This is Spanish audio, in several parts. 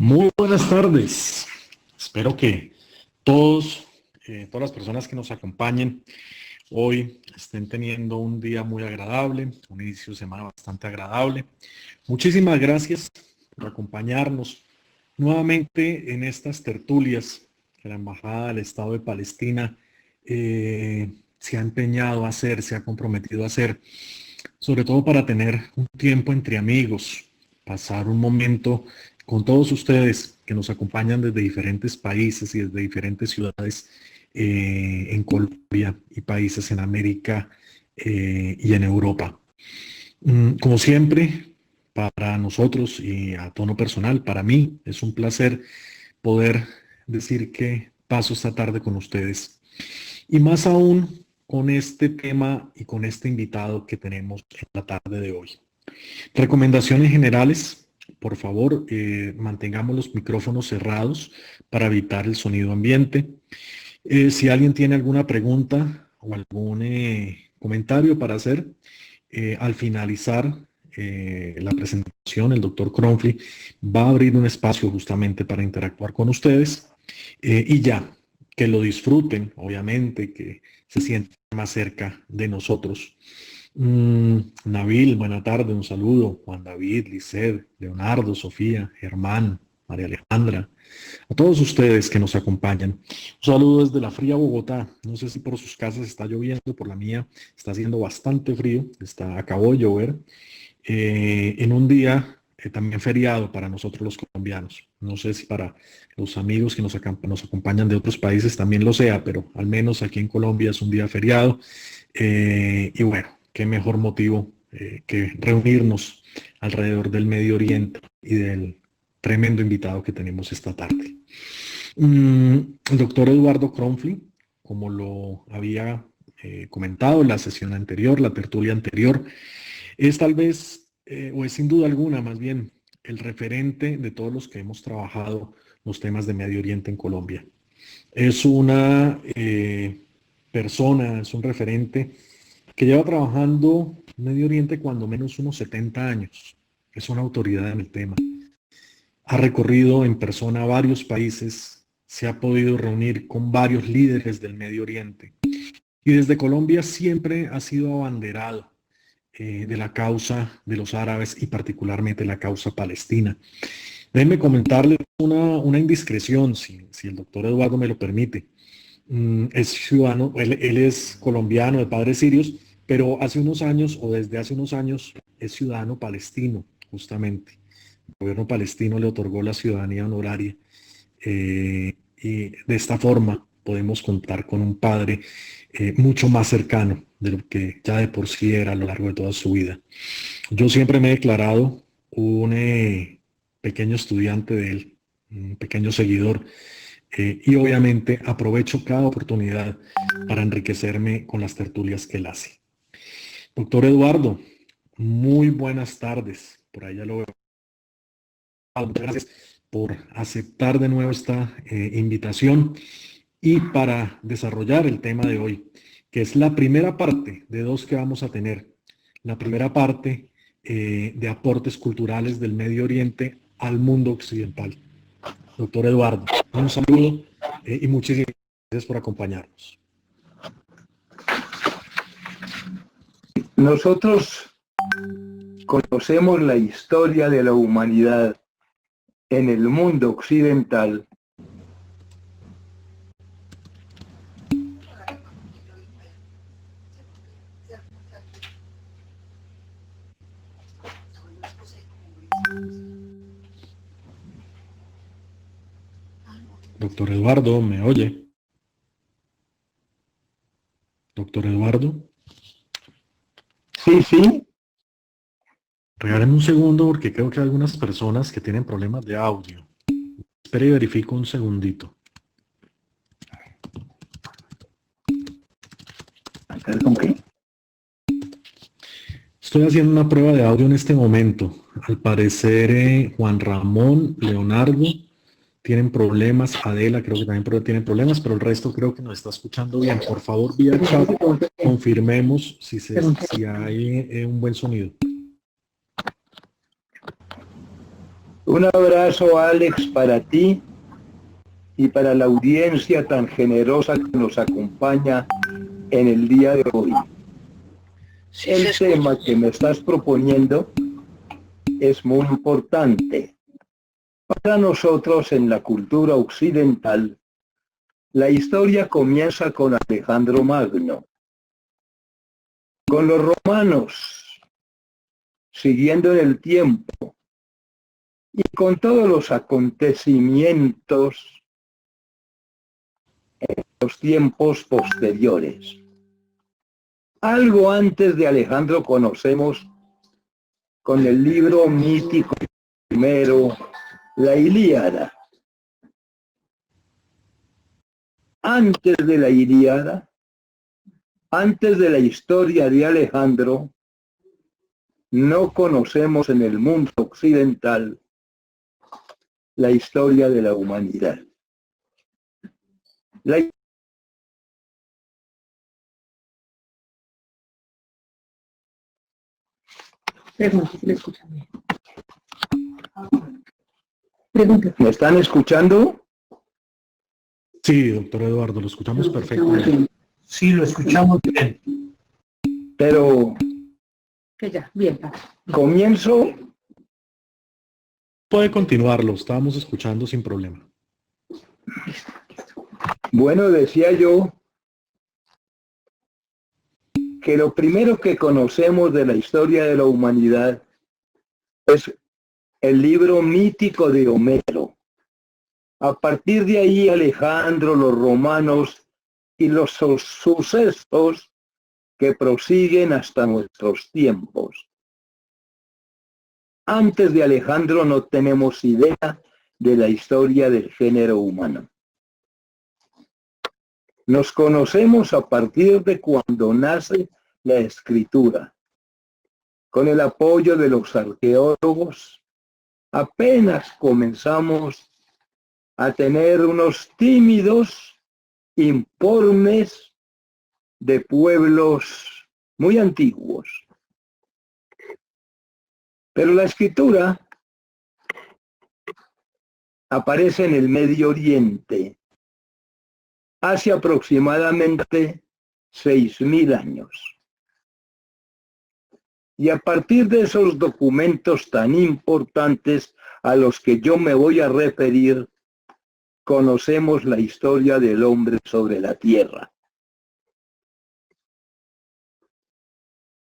Muy buenas tardes. Espero que todas las personas que nos acompañen hoy estén teniendo un día muy agradable, un inicio de semana bastante agradable. Muchísimas gracias por acompañarnos nuevamente en estas tertulias que la Embajada del Estado de Palestina se ha empeñado a hacer, se ha comprometido a hacer, sobre todo para tener un tiempo entre amigos, pasar un momento con todos ustedes que nos acompañan desde diferentes países y desde diferentes ciudades en Colombia y países en América y en Europa. Como siempre, para nosotros y a tono personal, para mí es un placer poder decir que paso esta tarde con ustedes. Y más aún con este tema y con este invitado que tenemos en la tarde de hoy. Recomendaciones generales, por favor, mantengamos los micrófonos cerrados para evitar el sonido ambiente. Si alguien tiene alguna pregunta o algún comentario para hacer, al finalizar la presentación, el doctor Cronfli va a abrir un espacio justamente para interactuar con ustedes y ya, que lo disfruten, obviamente, que se sientan más cerca de nosotros. Nabil, buena tarde, un saludo. Juan David, Lisset, Leonardo, Sofía, Germán, María Alejandra, a todos ustedes que nos acompañan. Un saludo desde la fría Bogotá. No sé si por sus casas está lloviendo, por la mía está haciendo bastante frío, acabó de llover. En un día también feriado para nosotros los colombianos. No sé si para los amigos que nos acompañan de otros países también lo sea, pero al menos aquí en Colombia es un día feriado. Y bueno, qué mejor motivo que reunirnos alrededor del Medio Oriente y del tremendo invitado que tenemos esta tarde. El doctor Eduardo Cronfli, como lo había comentado en la sesión anterior, la tertulia anterior, es tal vez, o es sin duda alguna, más bien, el referente de todos los que hemos trabajado los temas de Medio Oriente en Colombia. Es una persona, es un referente que lleva trabajando en Medio Oriente cuando menos unos 70 años. Es una autoridad en el tema. Ha recorrido en persona varios países, se ha podido reunir con varios líderes del Medio Oriente. Y desde Colombia siempre ha sido abanderado de la causa de los árabes y particularmente la causa palestina. Déjenme comentarles una indiscreción, si el doctor Eduardo me lo permite. Es ciudadano, él es colombiano de padres sirios, pero hace unos años, o desde hace unos años, es ciudadano palestino, justamente. El gobierno palestino le otorgó la ciudadanía honoraria. Y de esta forma podemos contar con un padre mucho más cercano de lo que ya de por sí era a lo largo de toda su vida. Yo siempre me he declarado un pequeño estudiante de él, un pequeño seguidor, y obviamente aprovecho cada oportunidad para enriquecerme con las tertulias que él hace. Doctor Eduardo, muy buenas tardes. Por ahí ya lo veo. Muchas gracias por aceptar de nuevo esta invitación y para desarrollar el tema de hoy, que es la primera parte de dos que vamos a tener. La primera parte de aportes culturales del Medio Oriente al mundo occidental. Doctor Eduardo, un saludo y muchísimas gracias por acompañarnos. Nosotros conocemos la historia de la humanidad en el mundo occidental Doctor Eduardo, ¿me oye? Doctor Eduardo. Sí. Regáleme un segundo porque creo que hay algunas personas que tienen problemas de audio. Espere y verifico un segundito. ¿Con qué? Estoy haciendo una prueba de audio en este momento. Al parecer, Juan Ramón, Leonardo tienen problemas. Adela creo que también tiene problemas, pero el resto creo que nos está escuchando bien. Por favor, vía chat, confirmemos si hay un buen sonido. Un abrazo, Alex, para ti y para la audiencia tan generosa que nos acompaña en el día de hoy. El tema que me estás proponiendo es muy importante. Para nosotros en la cultura occidental, la historia comienza con Alejandro Magno, con los romanos, siguiendo en el tiempo, y con todos los acontecimientos en los tiempos posteriores. Algo antes de Alejandro conocemos con el libro mítico primero, la Ilíada. Antes de la Ilíada, antes de la historia de Alejandro, no conocemos en el mundo occidental la historia de la humanidad. Pregunta, si le escuchan bien. Pregunta. ¿Me están escuchando? Sí, doctor Eduardo, lo escuchamos perfectamente. Sí, lo escuchamos bien. Pero Que ya, bien. comienzo. Puede continuarlo, estábamos escuchando sin problema. Bueno, decía yo que lo primero que conocemos de la historia de la humanidad es el libro mítico de Homero. A partir de ahí Alejandro, los romanos y los sucesos que prosiguen hasta nuestros tiempos. Antes de Alejandro no tenemos idea de la historia del género humano. Nos conocemos a partir de cuando nace la escritura. Con el apoyo de los arqueólogos, apenas comenzamos a tener unos tímidos informes de pueblos muy antiguos. Pero la escritura aparece en el Medio Oriente hace aproximadamente 6.000 años. Y a partir de esos documentos tan importantes a los que yo me voy a referir, conocemos la historia del hombre sobre la tierra.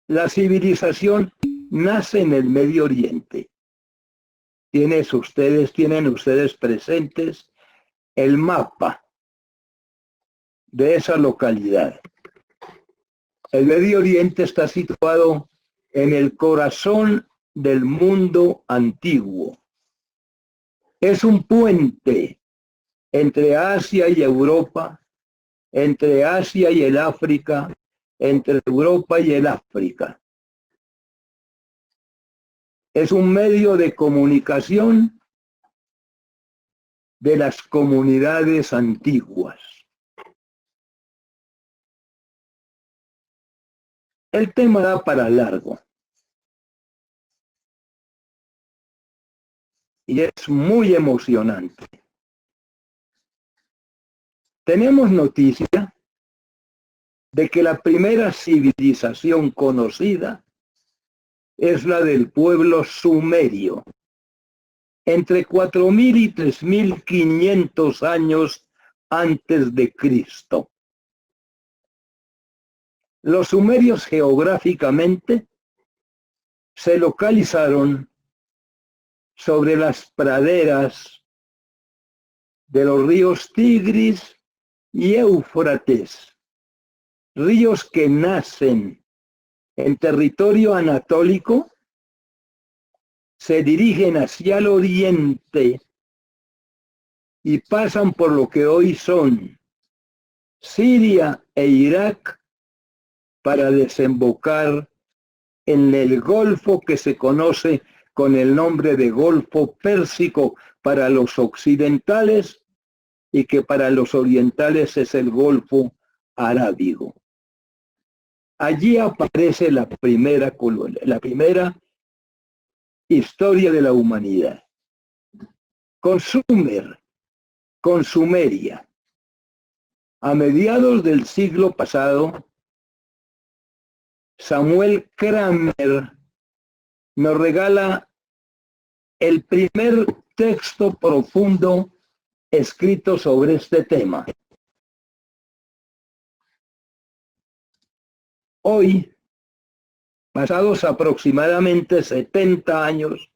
La civilización nace en el Medio Oriente. Tienen ustedes presentes el mapa de esa localidad. El Medio Oriente está situado en el corazón del mundo antiguo. Es un puente entre Asia y Europa, entre Asia y el África, entre Europa y el África. Es un medio de comunicación de las comunidades antiguas. El tema da para largo. Y es muy emocionante. Tenemos noticia de que la primera civilización conocida es la del pueblo sumerio, entre 4.000 y 3.500 años antes de Cristo. Los sumerios geográficamente se localizaron sobre las praderas de los ríos Tigris y Éufrates, ríos que nacen en territorio anatólico, se dirigen hacia el oriente y pasan por lo que hoy son Siria e Irak para desembocar en el Golfo que se conoce con el nombre de Golfo Pérsico para los occidentales y que para los orientales es el Golfo Arábigo. Allí aparece la primera historia de la humanidad. con Sumer, con Sumeria. A mediados del siglo pasado, Samuel Kramer nos regala el primer texto profundo escrito sobre este tema. Hoy, pasados aproximadamente 70 años,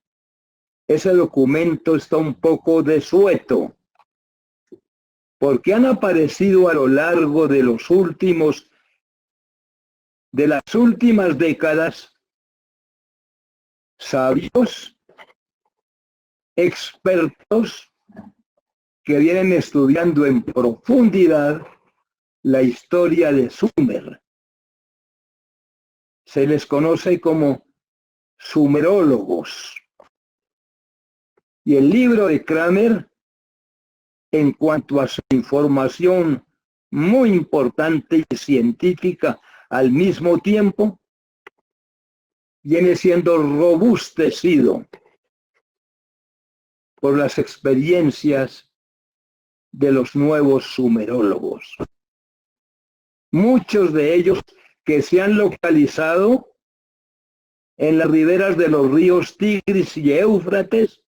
ese documento está un poco desueto, porque han aparecido a lo largo de las últimas décadas sabios, expertos que vienen estudiando en profundidad la historia de Sumer. Se les conoce como sumerólogos. Y el libro de Kramer, en cuanto a su información muy importante y científica al mismo tiempo, viene siendo robustecido por las experiencias de los nuevos sumerólogos. Muchos de ellos que se han localizado en las riberas de los ríos Tigris y Éufrates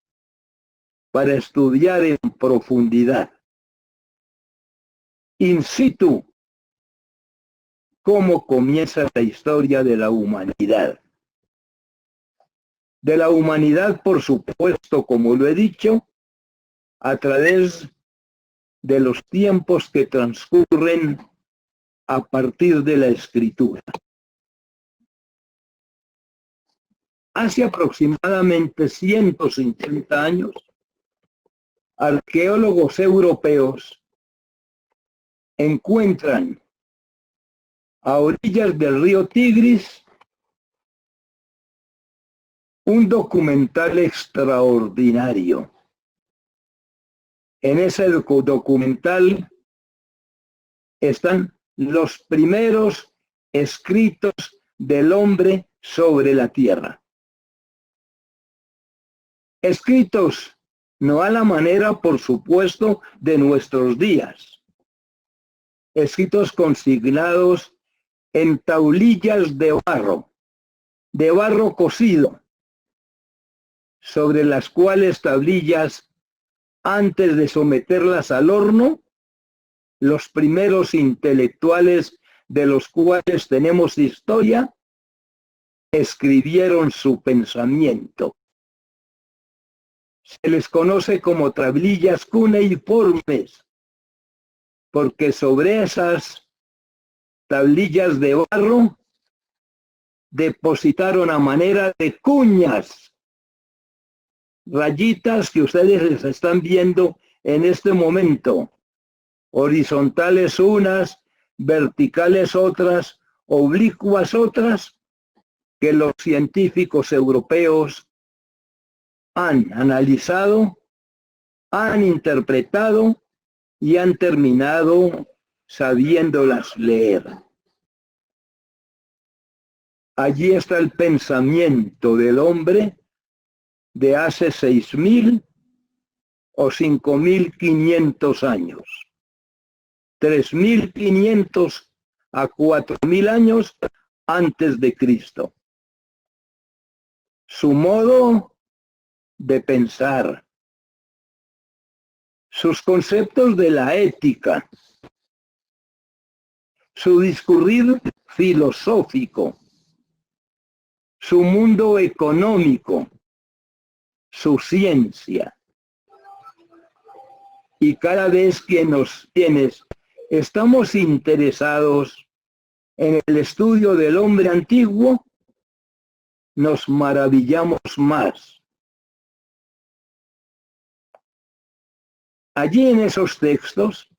para estudiar en profundidad, in situ, cómo comienza la historia de la humanidad. De la humanidad, por supuesto, como lo he dicho, a través de los tiempos que transcurren a partir de la escritura. Hace aproximadamente 150 años, arqueólogos europeos encuentran a orillas del río Tigris un documental extraordinario. En ese documental están los primeros escritos del hombre sobre la tierra. Escritos no a la manera, por supuesto, de nuestros días. Escritos consignados en tablillas de barro cocido, sobre las cuales tablillas, antes de someterlas al horno, los primeros intelectuales de los cuales tenemos historia, escribieron su pensamiento. Se les conoce como tablillas cuneiformes, porque sobre esas tablillas de barro depositaron a manera de cuñas, rayitas que ustedes les están viendo en este momento, horizontales unas, verticales otras, oblicuas otras, que los científicos europeos han analizado, han interpretado y han terminado sabiéndolas leer. Allí está el pensamiento del hombre de hace 6.000 o 5.500 años. 3.500 a 4.000 años antes de Cristo. Su modo de pensar, sus conceptos de la ética, su discurrir filosófico, su mundo económico, su ciencia. Y cada vez que quienes estamos interesados en el estudio del hombre antiguo, nos maravillamos más. Allí en esos textos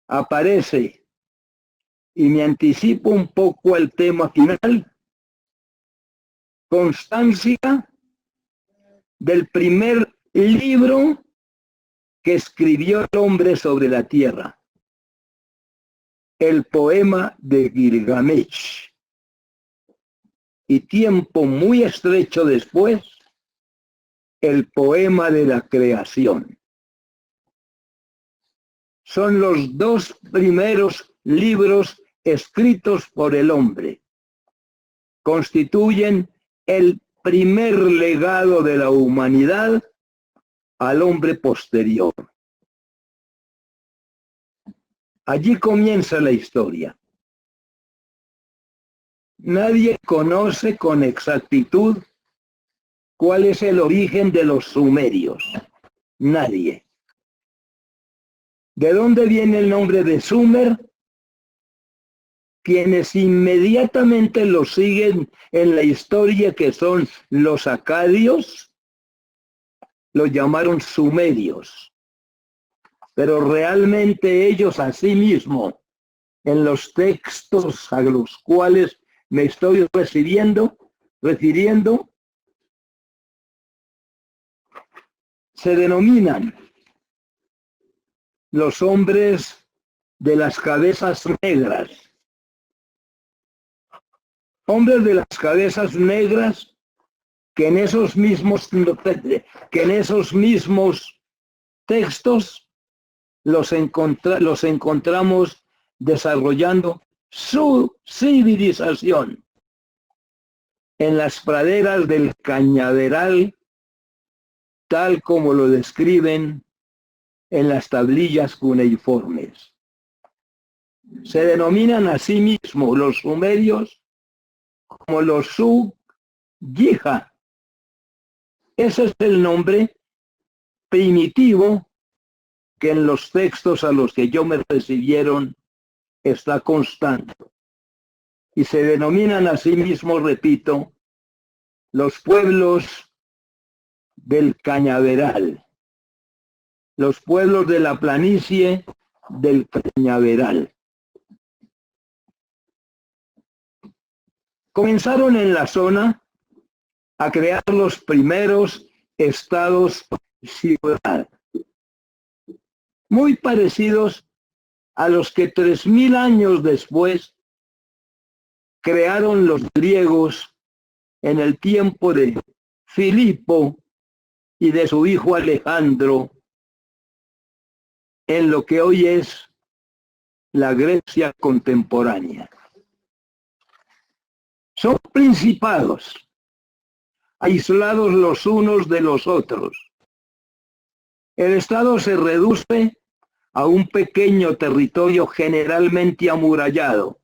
aparece, y me anticipo un poco al tema final, constancia del primer libro que escribió el hombre sobre la tierra, el poema de Gilgamesh. Y tiempo muy estrecho después, el poema de la creación. Son los dos primeros libros escritos por el hombre. Constituyen el primer legado de la humanidad al hombre posterior. Allí comienza la historia. Nadie conoce con exactitud cuál es el origen de los sumerios. Nadie. ¿De dónde viene el nombre de Sumer? Quienes inmediatamente lo siguen en la historia, que son los acadios, lo llamaron sumerios. Pero realmente ellos asimismos, en los textos a los cuales me estoy refiriendo, se denominan los hombres de las cabezas negras. Hombres de las cabezas negras que en esos mismos textos los encontramos desarrollando su civilización en las praderas del Cañaveral, tal como lo describen en las tablillas cuneiformes. Se denominan a sí mismos los sumerios como los Su-Yija. Ese es el nombre primitivo que en los textos a los que yo me recibieron está constante. Y se denominan a sí mismos, repito, los pueblos del Cañaveral, los pueblos de la planicie del Cañaveral. Comenzaron en la zona a crear los primeros estados-ciudad, muy parecidos a los que 3000 años después crearon los griegos en el tiempo de Filipo y de su hijo Alejandro, en lo que hoy es la Grecia contemporánea. Son principados, aislados los unos de los otros. El estado se reduce a un pequeño territorio generalmente amurallado,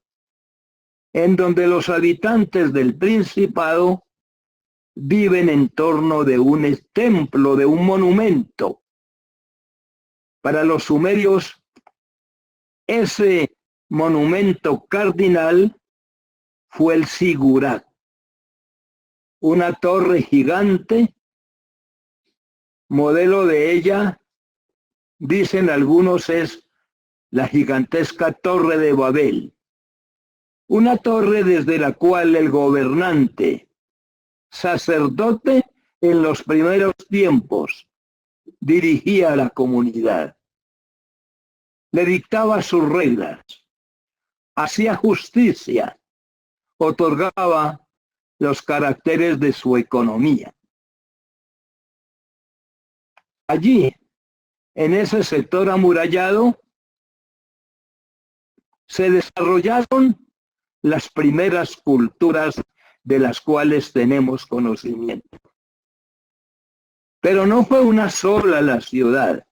en donde los habitantes del principado viven en torno de un templo, de un monumento. Para los sumerios, ese monumento cardinal fue el Sigurat, una torre gigante. Modelo de ella, dicen algunos, es la gigantesca Torre de Babel, una torre desde la cual el gobernante, sacerdote en los primeros tiempos, dirigía a la comunidad, le dictaba sus reglas, hacía justicia, otorgaba los caracteres de su economía. Allí, en ese sector amurallado, se desarrollaron las primeras culturas de las cuales tenemos conocimiento. Pero no fue una sola la ciudad.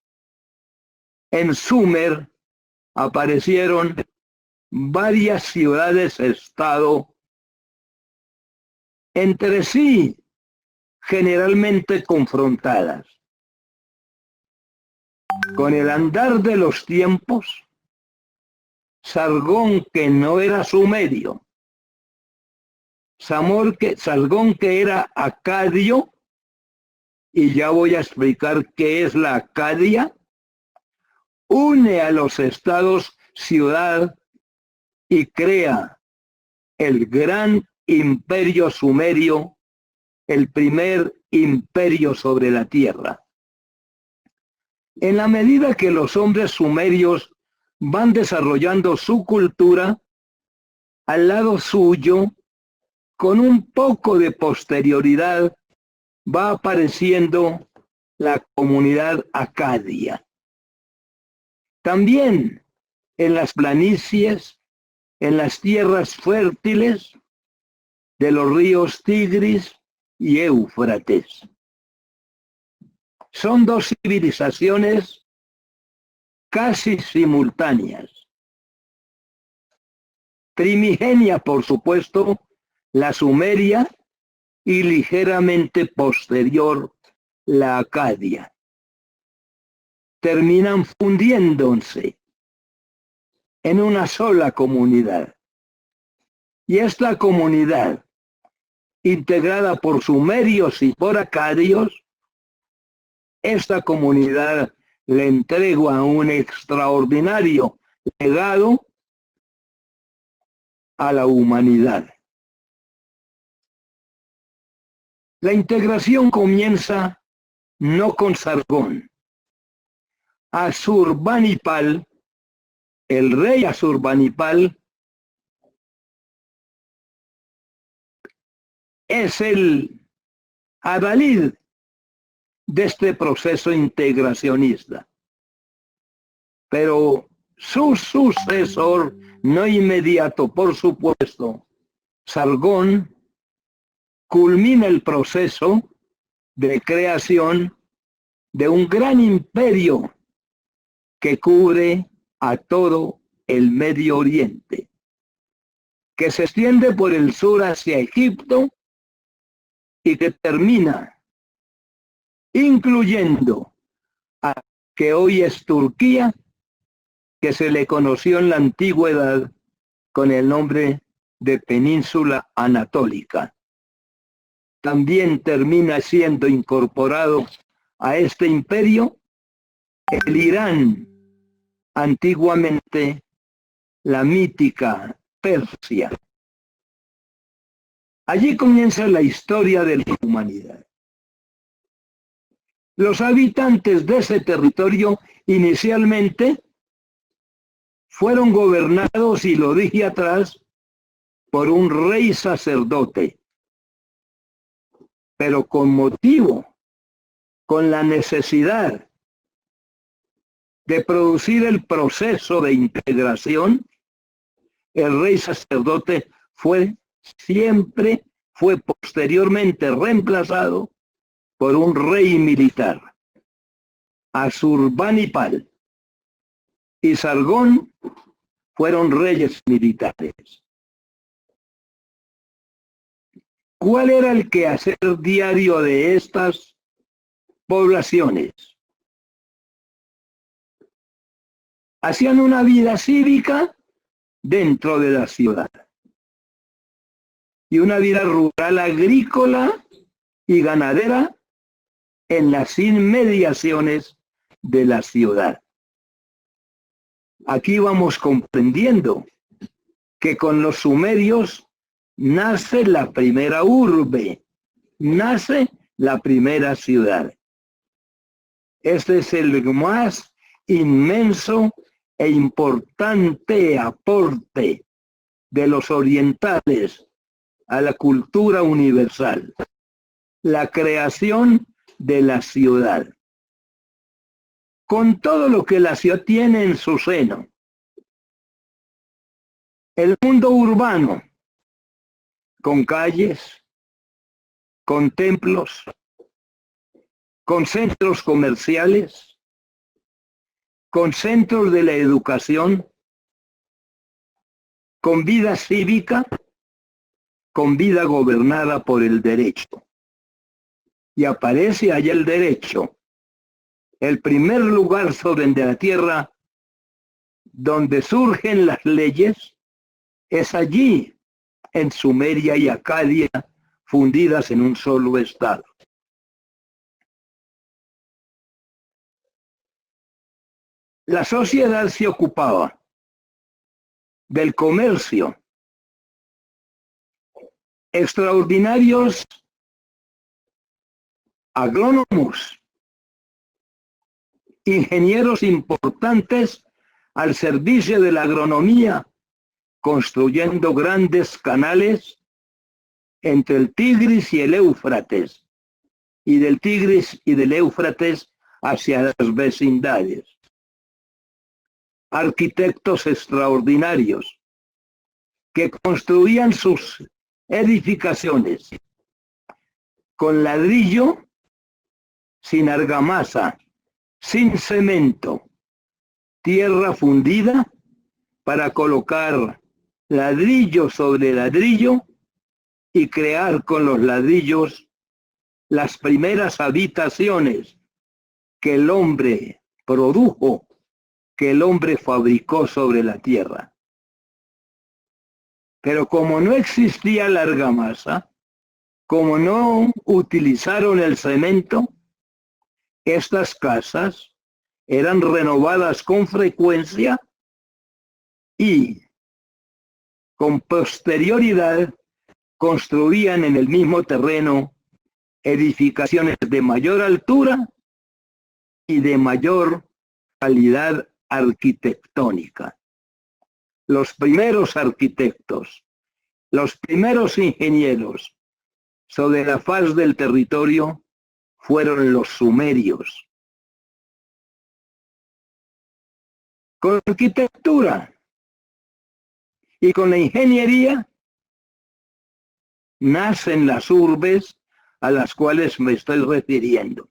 En Sumer aparecieron varias ciudades-estado entre sí, generalmente confrontadas. Con el andar de los tiempos, Sargón, que no era sumerio, Sargón, que era acadio, y ya voy a explicar qué es la Acadia, une a los estados-ciudad y crea el gran imperio sumerio, el primer imperio sobre la tierra. En la medida que los hombres sumerios van desarrollando su cultura, al lado suyo, con un poco de posterioridad, va apareciendo la comunidad acadia. También en las planicies, en las tierras fértiles de los ríos Tigris y Éufrates. Son dos civilizaciones casi simultáneas. Primigenia, por supuesto, la sumeria, y ligeramente posterior la acadia. Terminan fundiéndose en una sola comunidad. Y esta comunidad, integrada por sumerios y por acadios, esta comunidad le entrega un extraordinario legado a la humanidad. La integración comienza no con Sargón. Asurbanipal, el rey Asurbanipal, es el adalid de este proceso integracionista. Pero su sucesor, no inmediato, por supuesto, Sargón, culmina el proceso de creación de un gran imperio que cubre a todo el Medio Oriente, que se extiende por el sur hacia Egipto y que termina incluyendo a que hoy es Turquía, que se le conoció en la antigüedad con el nombre de Península Anatólica. También termina siendo incorporado a este imperio el Irán, antiguamente la mítica Persia. Allí comienza la historia de la humanidad. Los habitantes de ese territorio inicialmente fueron gobernados, y lo dije atrás, por un rey sacerdote. Pero con la necesidad de producir el proceso de integración, el rey sacerdote fue posteriormente reemplazado por un rey militar, Asurbanipal, y Sargón fueron reyes militares. ¿Cuál era el quehacer diario de estas poblaciones? Hacían una vida cívica dentro de la ciudad y una vida rural, agrícola y ganadera en las inmediaciones de la ciudad. Aquí vamos comprendiendo que con los sumerios nace la primera urbe, nace la primera ciudad. Este es el más inmenso e importante aporte de los orientales a la cultura universal, la creación de la ciudad, con todo lo que la ciudad tiene en su seno. El mundo urbano, con calles, con templos, con centros comerciales, con centros de la educación, con vida cívica, con vida gobernada por el derecho. Y aparece allá el derecho, el primer lugar sobre la tierra donde surgen las leyes, es allí, en Sumeria y Acadia, fundidas en un solo estado. La sociedad se ocupaba del comercio. Extraordinarios agrónomos, ingenieros importantes al servicio de la agronomía, construyendo grandes canales entre el Tigris y el Éufrates, y del Tigris y del Éufrates hacia las vecindades. Arquitectos extraordinarios que construían sus edificaciones con ladrillo, sin argamasa, sin cemento, tierra fundida para colocar ladrillo sobre ladrillo y crear con los ladrillos las primeras habitaciones que el hombre produjo, que el hombre fabricó sobre la tierra. Pero como no existía la argamasa, como no utilizaron el cemento, estas casas eran renovadas con frecuencia y con posterioridad construían en el mismo terreno edificaciones de mayor altura y de mayor calidad arquitectónica. Los primeros arquitectos, los primeros ingenieros sobre la faz del territorio fueron los sumerios. Con la arquitectura y con la ingeniería nacen las urbes a las cuales me estoy refiriendo.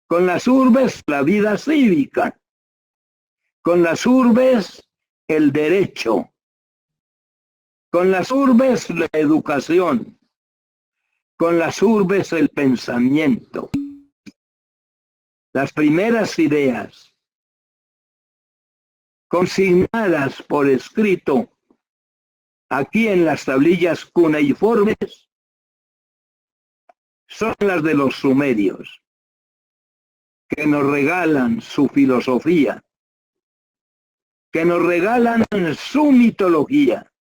Con las urbes la vida cívica, con las urbes el derecho, con las urbes la educación, con las urbes el pensamiento. Las primeras ideas consignadas por escrito aquí en las tablillas cuneiformes son las de los sumerios, que nos regalan su filosofía, que nos regalan su mitología,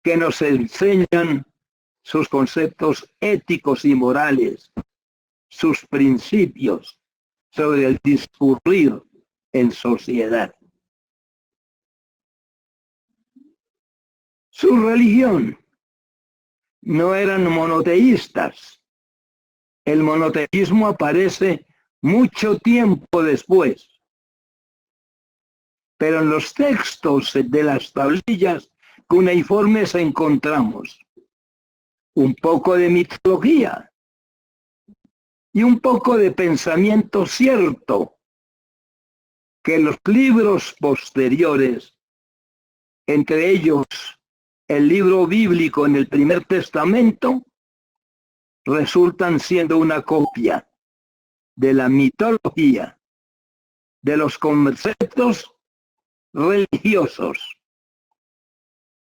que nos enseñan sus conceptos éticos y morales, sus principios sobre el discurrir en sociedad. Su religión no eran monoteístas. El monoteísmo aparece mucho tiempo después. Pero en los textos de las tablillas cuneiformes encontramos un poco de mitología y un poco de pensamiento cierto que los libros posteriores, entre ellos el libro bíblico en el Primer Testamento, resultan siendo una copia de la mitología, de los conceptos religiosos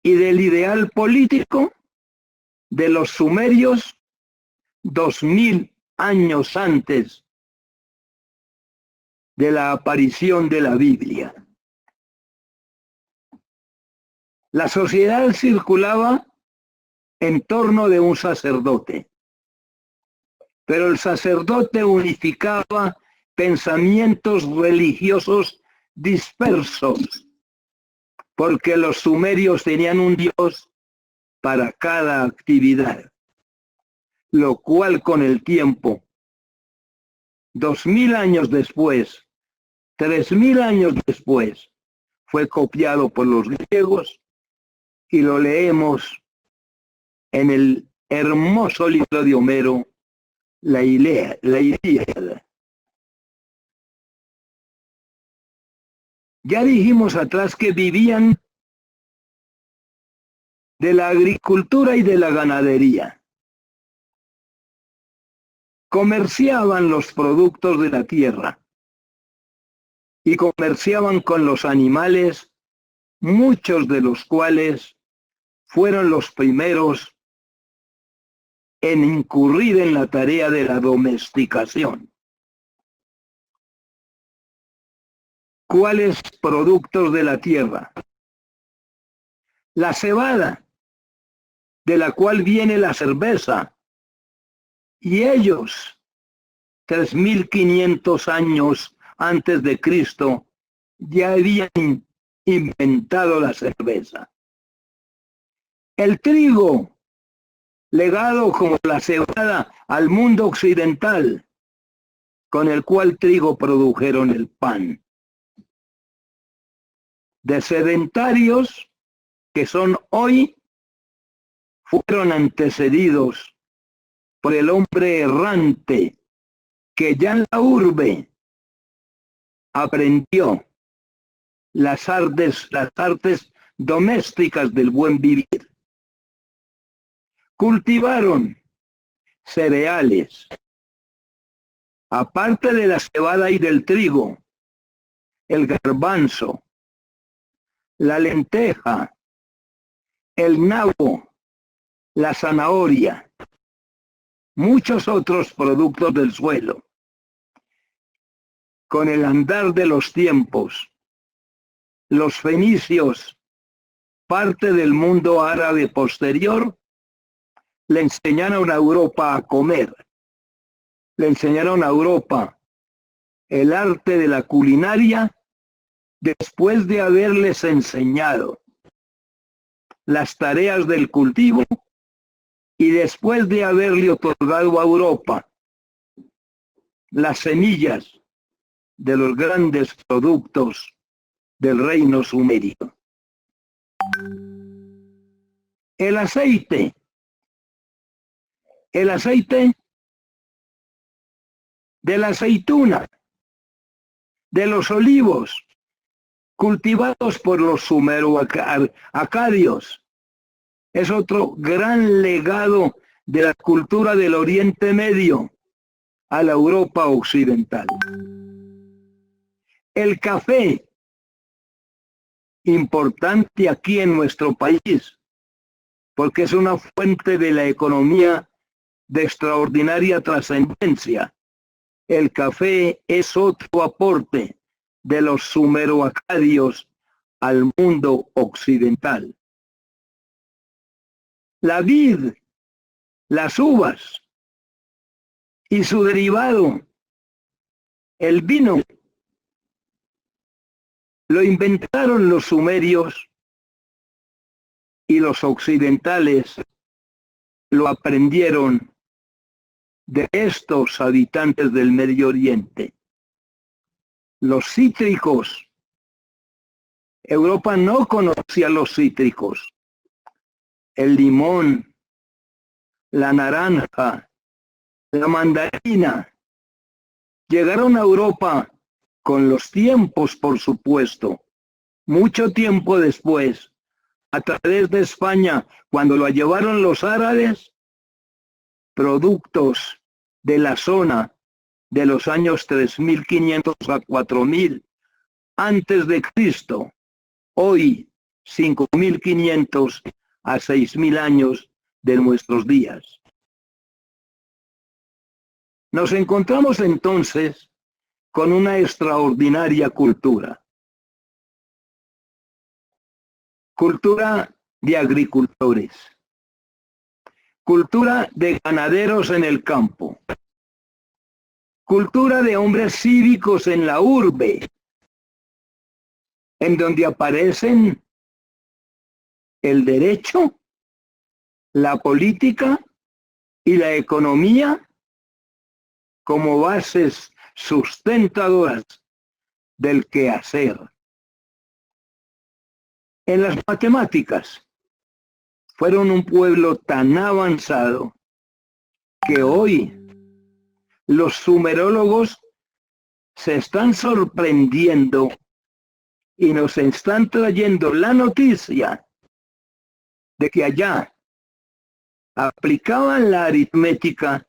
y del ideal político de los sumerios 2000 años antes de la aparición de la Biblia. La sociedad circulaba en torno de un sacerdote, pero el sacerdote unificaba pensamientos religiosos dispersos, porque los sumerios tenían un dios para cada actividad, lo cual con el tiempo, 2000 años después, 3000 años después, fue copiado por los griegos y lo leemos en el hermoso libro de Homero, la Ilíada. Ya dijimos atrás que vivían de la agricultura y de la ganadería. Comerciaban los productos de la tierra y comerciaban con los animales, muchos de los cuales fueron los primeros en incurrir en la tarea de la domesticación. ¿Cuáles productos de la tierra? La cebada, de la cual viene la cerveza, y ellos, 3500 años antes de Cristo, ya habían inventado la cerveza. El trigo, legado como la cebada al mundo occidental, con el cual trigo produjeron el pan. De sedentarios que son hoy, fueron antecedidos por el hombre errante que ya en la urbe aprendió las artes domésticas del buen vivir. Cultivaron cereales, aparte de la cebada y del trigo, el garbanzo, la lenteja, el nabo, la zanahoria, muchos otros productos del suelo. Con el andar de los tiempos, los fenicios, parte del mundo árabe posterior, le enseñaron a Europa a comer. Le enseñaron a Europa el arte de la culinaria después de haberles enseñado las tareas del cultivo y después de haberle otorgado a Europa las semillas de los grandes productos del reino sumerio. El aceite de la aceituna, de los olivos, cultivados por los sumero-acadios, es otro gran legado de la cultura del Oriente Medio a la Europa occidental. El café, importante aquí en nuestro país, porque es una fuente de la economía de extraordinaria trascendencia. El café es otro aporte de los sumero-acadios al mundo occidental. La vid, las uvas y su derivado, el vino, lo inventaron los sumerios y los occidentales lo aprendieron de estos habitantes del Medio Oriente. Los cítricos. Europa no conocía los cítricos. El limón, la naranja, la mandarina. Llegaron a Europa con los tiempos, por supuesto. Mucho tiempo después, a través de España, cuando lo llevaron los árabes, productos de la zona de los años 3500 a 4000 antes de Cristo, hoy 5500 a 6000 años de nuestros días. Nos encontramos entonces con una extraordinaria cultura. Cultura de agricultores. Cultura de ganaderos en el campo. Cultura de hombres cívicos en la urbe, en donde aparecen el derecho, la política y la economía como bases sustentadoras del quehacer. En las matemáticas fueron un pueblo tan avanzado que hoy los sumerólogos se están sorprendiendo y nos están trayendo la noticia de que allá aplicaban la aritmética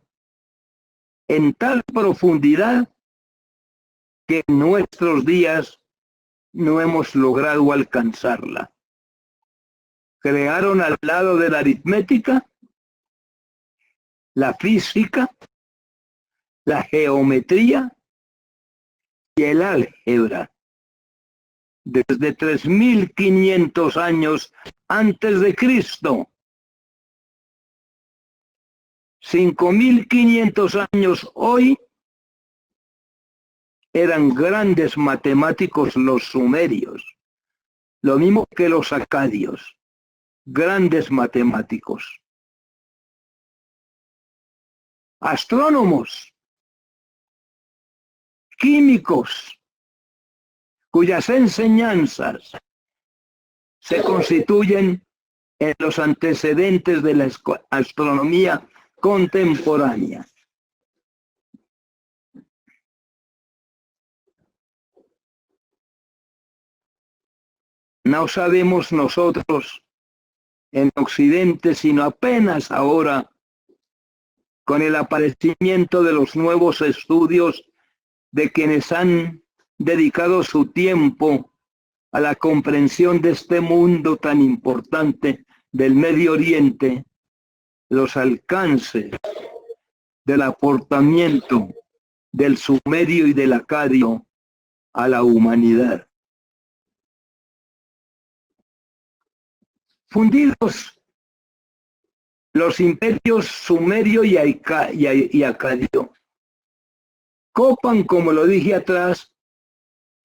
en tal profundidad que en nuestros días no hemos logrado alcanzarla. Crearon al lado de la aritmética la física, la geometría y el álgebra. Desde 3500 años antes de Cristo, 5500 años hoy, eran grandes matemáticos los sumerios, lo mismo que los acadios, grandes matemáticos. astrónomos, químicos, cuyas enseñanzas se constituyen en los antecedentes de la astronomía contemporánea. No sabemos nosotros en Occidente, sino apenas ahora, con el aparecimiento de los nuevos estudios de quienes han dedicado su tiempo a la comprensión de este mundo tan importante del Medio Oriente, los alcances del aportamiento del sumerio y del acadio a la humanidad. Fundidos los imperios sumerio y acadio, copan, como lo dije atrás,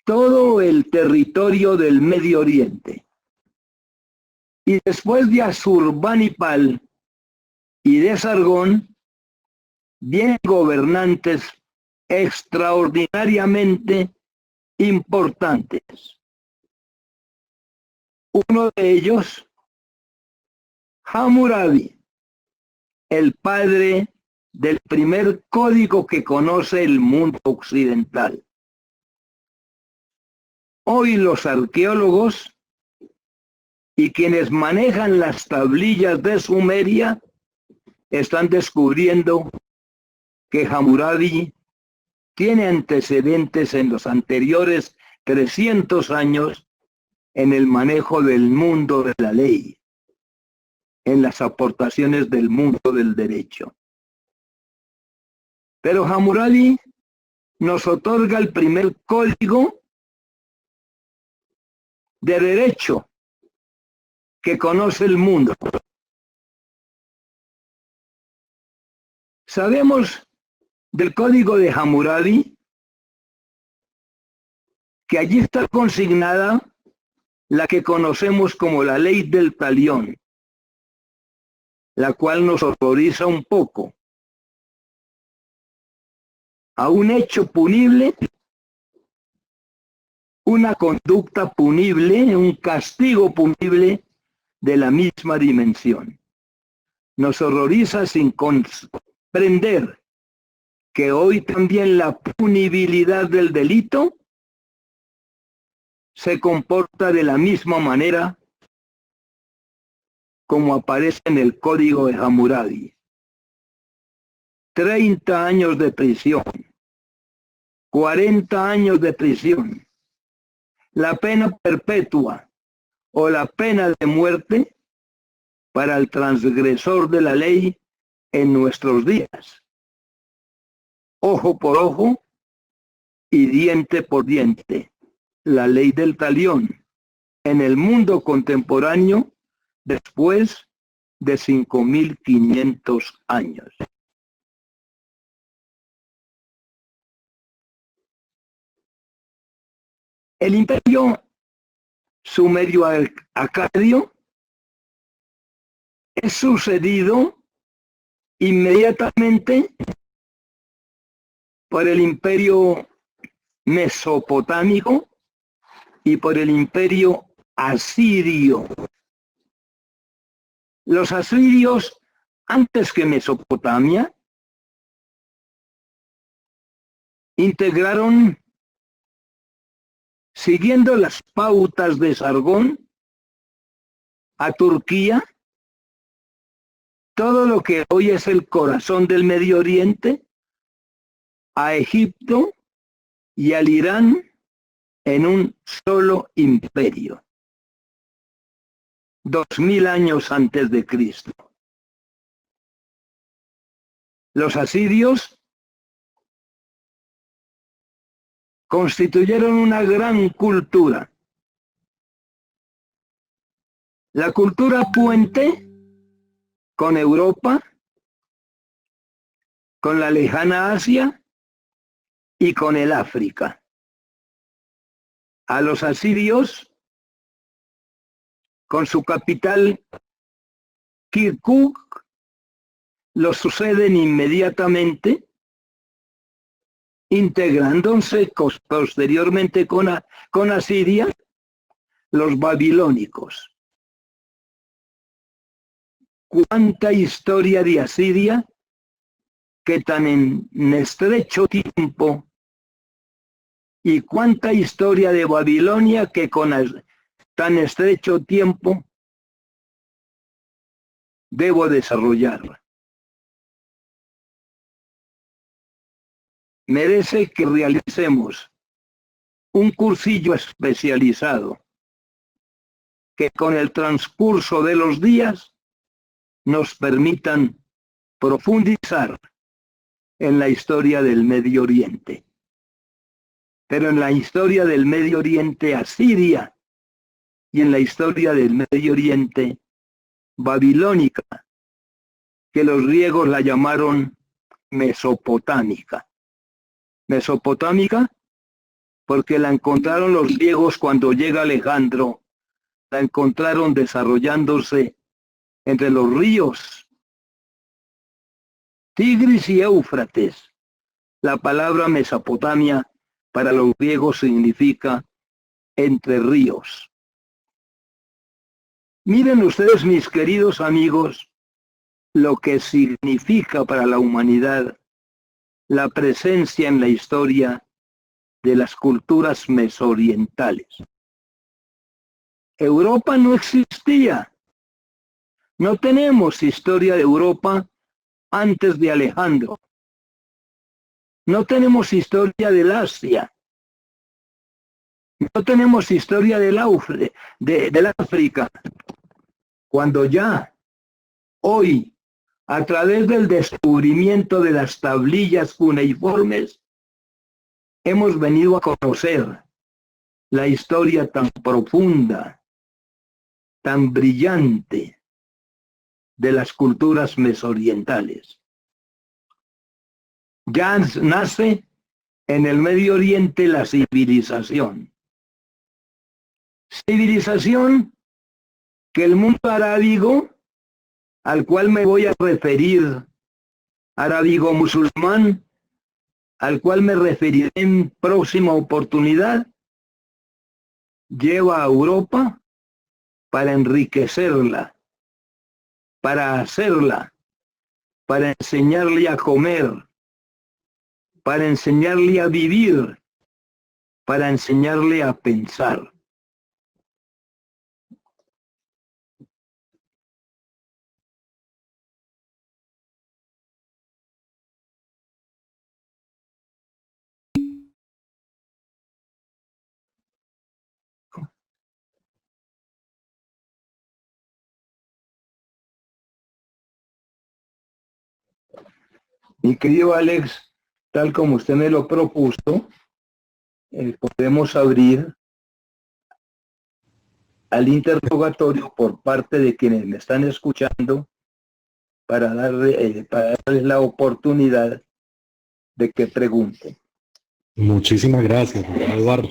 todo el territorio del Medio Oriente. Y después de Asurbanipal y de Sargón, vienen gobernantes extraordinariamente importantes. Uno de ellos, Hammurabi, el padre del primer código que conoce el mundo occidental. Hoy los arqueólogos y quienes manejan las tablillas de Sumeria están descubriendo que Hammurabi tiene antecedentes en los anteriores 300 años en el manejo del mundo de la ley, en las aportaciones del mundo del derecho. Pero Hammurabi nos otorga el primer código de derecho que conoce el mundo. Sabemos del código de Hammurabi que allí está consignada la que conocemos como la ley del talión, la cual nos autoriza un poco a un hecho punible, una conducta punible, un castigo punible de la misma dimensión. Nos horroriza sin comprender que hoy también la punibilidad del delito se comporta de la misma manera como aparece en el código de Hammurabi. 30 años de prisión, 40 años de prisión, la pena perpetua o la pena de muerte para el transgresor de la ley en nuestros días. Ojo por ojo y diente por diente. La ley del talión en el mundo contemporáneo después de 5.500 años. El imperio sumerio acadio es sucedido inmediatamente por el imperio mesopotámico y por el imperio asirio. Los asirios, antes que Mesopotamia, integraron, siguiendo las pautas de Sargón, a Turquía, todo lo que hoy es el corazón del Medio Oriente, a Egipto y al Irán en un solo imperio. 2000 años antes de Cristo. Los asirios constituyeron una gran cultura. La cultura puente con Europa, con la lejana Asia y con el África. A los asirios, con su capital Kirkuk, los suceden inmediatamente, integrándose posteriormente con Asiria, los babilónicos. ¿Cuánta historia de Asiria que tan en estrecho tiempo, y cuánta historia de Babilonia que con tan estrecho tiempo debo desarrollar? Merece que realicemos un cursillo especializado que con el transcurso de los días nos permitan profundizar en la historia del Medio Oriente. Pero en la historia del Medio Oriente asiria y en la historia del Medio Oriente babilónica, que los griegos la llamaron mesopotámica. Mesopotámica porque la encontraron los griegos cuando llega Alejandro, la encontraron desarrollándose entre los ríos Tigris y Éufrates. La palabra Mesopotamia para los griegos significa entre ríos. Miren ustedes, mis queridos amigos, lo que significa para la humanidad la presencia en la historia de las culturas mesoorientales. Europa no existía. No tenemos historia de Europa antes de Alejandro. No tenemos historia del Asia. No tenemos historia del África. Cuando ya, hoy, a través del descubrimiento de las tablillas cuneiformes, hemos venido a conocer la historia tan profunda, tan brillante de las culturas mesoorientales. Ya nace en el Medio Oriente la civilización. Civilización que el mundo arábigo, al cual me voy a referir, arábigo musulmán, al cual me referiré en próxima oportunidad, lleva a Europa para enriquecerla, para hacerla, para enseñarle a comer, para enseñarle a vivir, para enseñarle a pensar. Mi querido Alex, tal como usted me lo propuso, podemos abrir al interrogatorio por parte de quienes me están escuchando para darles la oportunidad de que pregunten. Muchísimas gracias, Eduardo.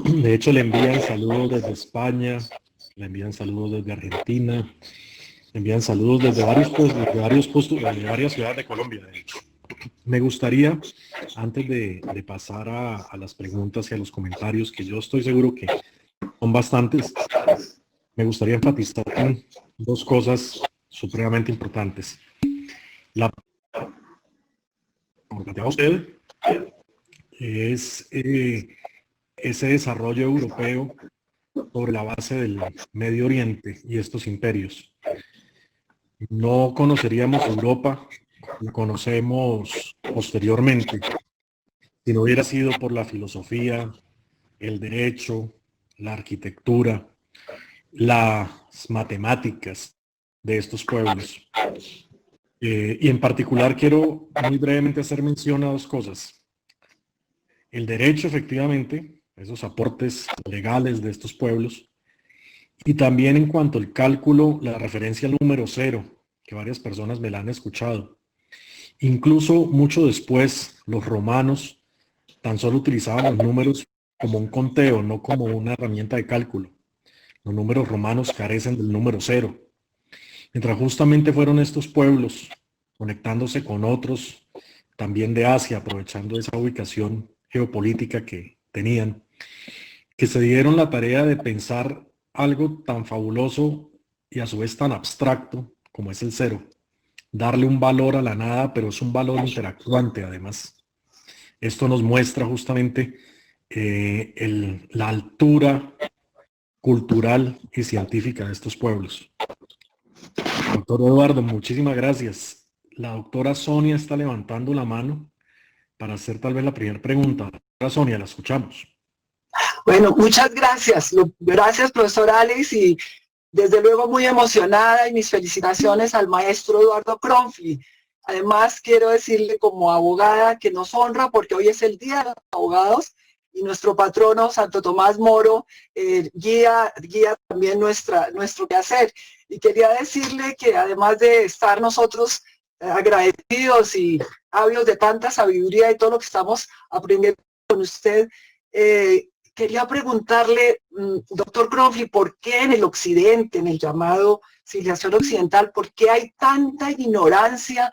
De hecho, le envían saludos desde España, le envían saludos desde Argentina, le envían saludos desde varias ciudades de Colombia, de hecho. Me gustaría, antes de pasar a las preguntas y a los comentarios, que yo estoy seguro que son bastantes, me gustaría enfatizar en dos cosas supremamente importantes. La como planteaba usted, es ese desarrollo europeo sobre la base del Medio Oriente y estos imperios. No conoceríamos Europa, la conocemos posteriormente, si no hubiera sido por la filosofía, el derecho, la arquitectura, las matemáticas de estos pueblos. Y en particular quiero muy brevemente hacer mención a dos cosas. El derecho, efectivamente, esos aportes legales de estos pueblos, y también en cuanto al cálculo, la referencia al número 0, que varias personas me la han escuchado. Incluso mucho después, los romanos tan solo utilizaban los números como un conteo, no como una herramienta de cálculo. Los números romanos carecen del número 0. Mientras justamente fueron estos pueblos conectándose con otros también de Asia, aprovechando esa ubicación geopolítica que tenían, que se dieron la tarea de pensar algo tan fabuloso y a su vez tan abstracto como es el cero, darle un valor a la nada, pero es un valor interactuante además. Esto nos muestra justamente la altura cultural y científica de estos pueblos. Doctor Eduardo, muchísimas gracias. La doctora Sonia está levantando la mano para hacer tal vez la primera pregunta. Doctora Sonia, la escuchamos. Bueno, muchas gracias. Gracias, profesor Alex, y desde luego muy emocionada, y mis felicitaciones al maestro Eduardo Cronfli. Además, quiero decirle como abogada que nos honra porque hoy es el Día de los Abogados y nuestro patrono, Santo Tomás Moro, guía también nuestro quehacer. Y quería decirle que además de estar nosotros agradecidos y ávidos de tanta sabiduría y todo lo que estamos aprendiendo con usted, quería preguntarle, doctor Cronfli, ¿por qué en el occidente, en el llamado civilización occidental, por qué hay tanta ignorancia,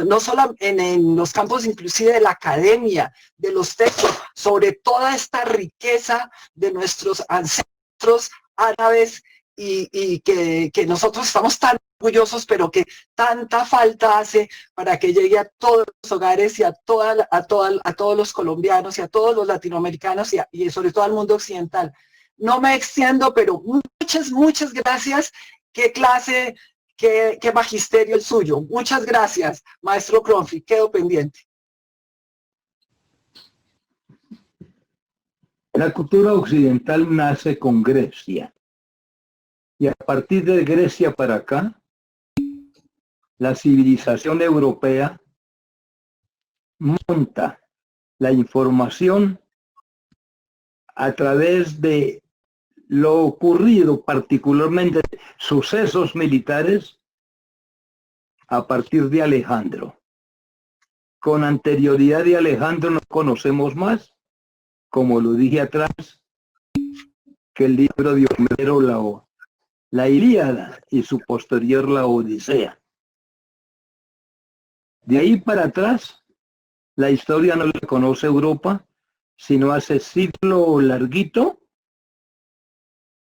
no solo en los campos inclusive de la academia, de los textos, sobre toda esta riqueza de nuestros ancestros árabes y que nosotros estamos tan orgullosos, pero que tanta falta hace para que llegue a todos los hogares y a todos los colombianos y a todos los latinoamericanos y sobre todo al mundo occidental? No me extiendo, pero muchas gracias. ¿Qué clase, qué magisterio el suyo? Muchas gracias, maestro Cronfli. Quedo pendiente. La cultura occidental nace con Grecia. Y a partir de Grecia para acá, la civilización europea monta la información a través de lo ocurrido, particularmente sucesos militares, a partir de Alejandro. Con anterioridad de Alejandro no conocemos más, como lo dije atrás, que el libro de Homero, la Ilíada, y su posterior la Odisea. De ahí para atrás, la historia no la conoce Europa, sino hace siglo larguito,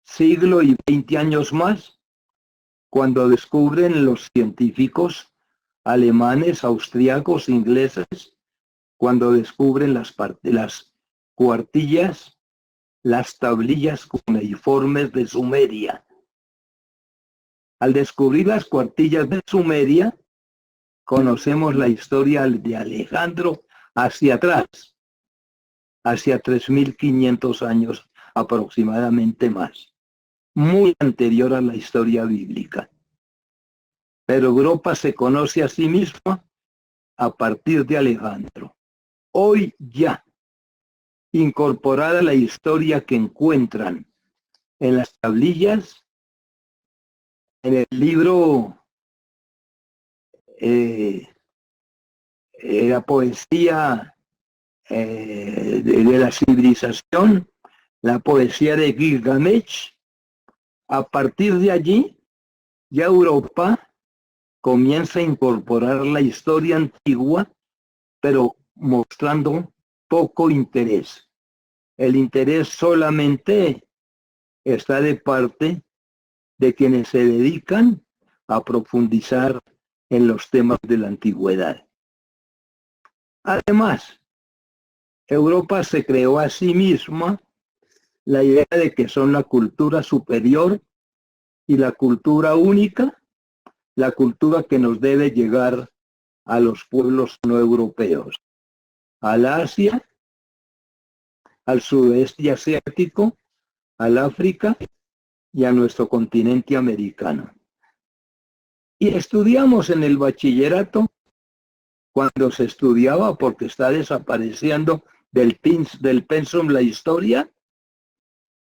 siglo y 20 años más, cuando descubren los científicos alemanes, austriacos, ingleses, cuando descubren las cuartillas, las tablillas cuneiformes de Sumeria. Al descubrir las cuartillas de Sumeria, conocemos la historia de Alejandro hacia atrás, hacia 3.500 años aproximadamente más, muy anterior a la historia bíblica. Pero Europa se conoce a sí misma a partir de Alejandro. Hoy ya, incorporada la historia que encuentran en las tablillas, en el libro, la poesía de la civilización, la poesía de Gilgamesh. A partir de allí, ya Europa comienza a incorporar la historia antigua, pero mostrando poco interés. El interés solamente está de parte de quienes se dedican a profundizar en los temas de la antigüedad. Además, Europa se creó a sí misma la idea de que son la cultura superior y la cultura única, la cultura que nos debe llegar a los pueblos no europeos, al Asia, al sudeste asiático, al África y a nuestro continente americano. Y estudiamos en el bachillerato, cuando se estudiaba, porque está desapareciendo del pensum la historia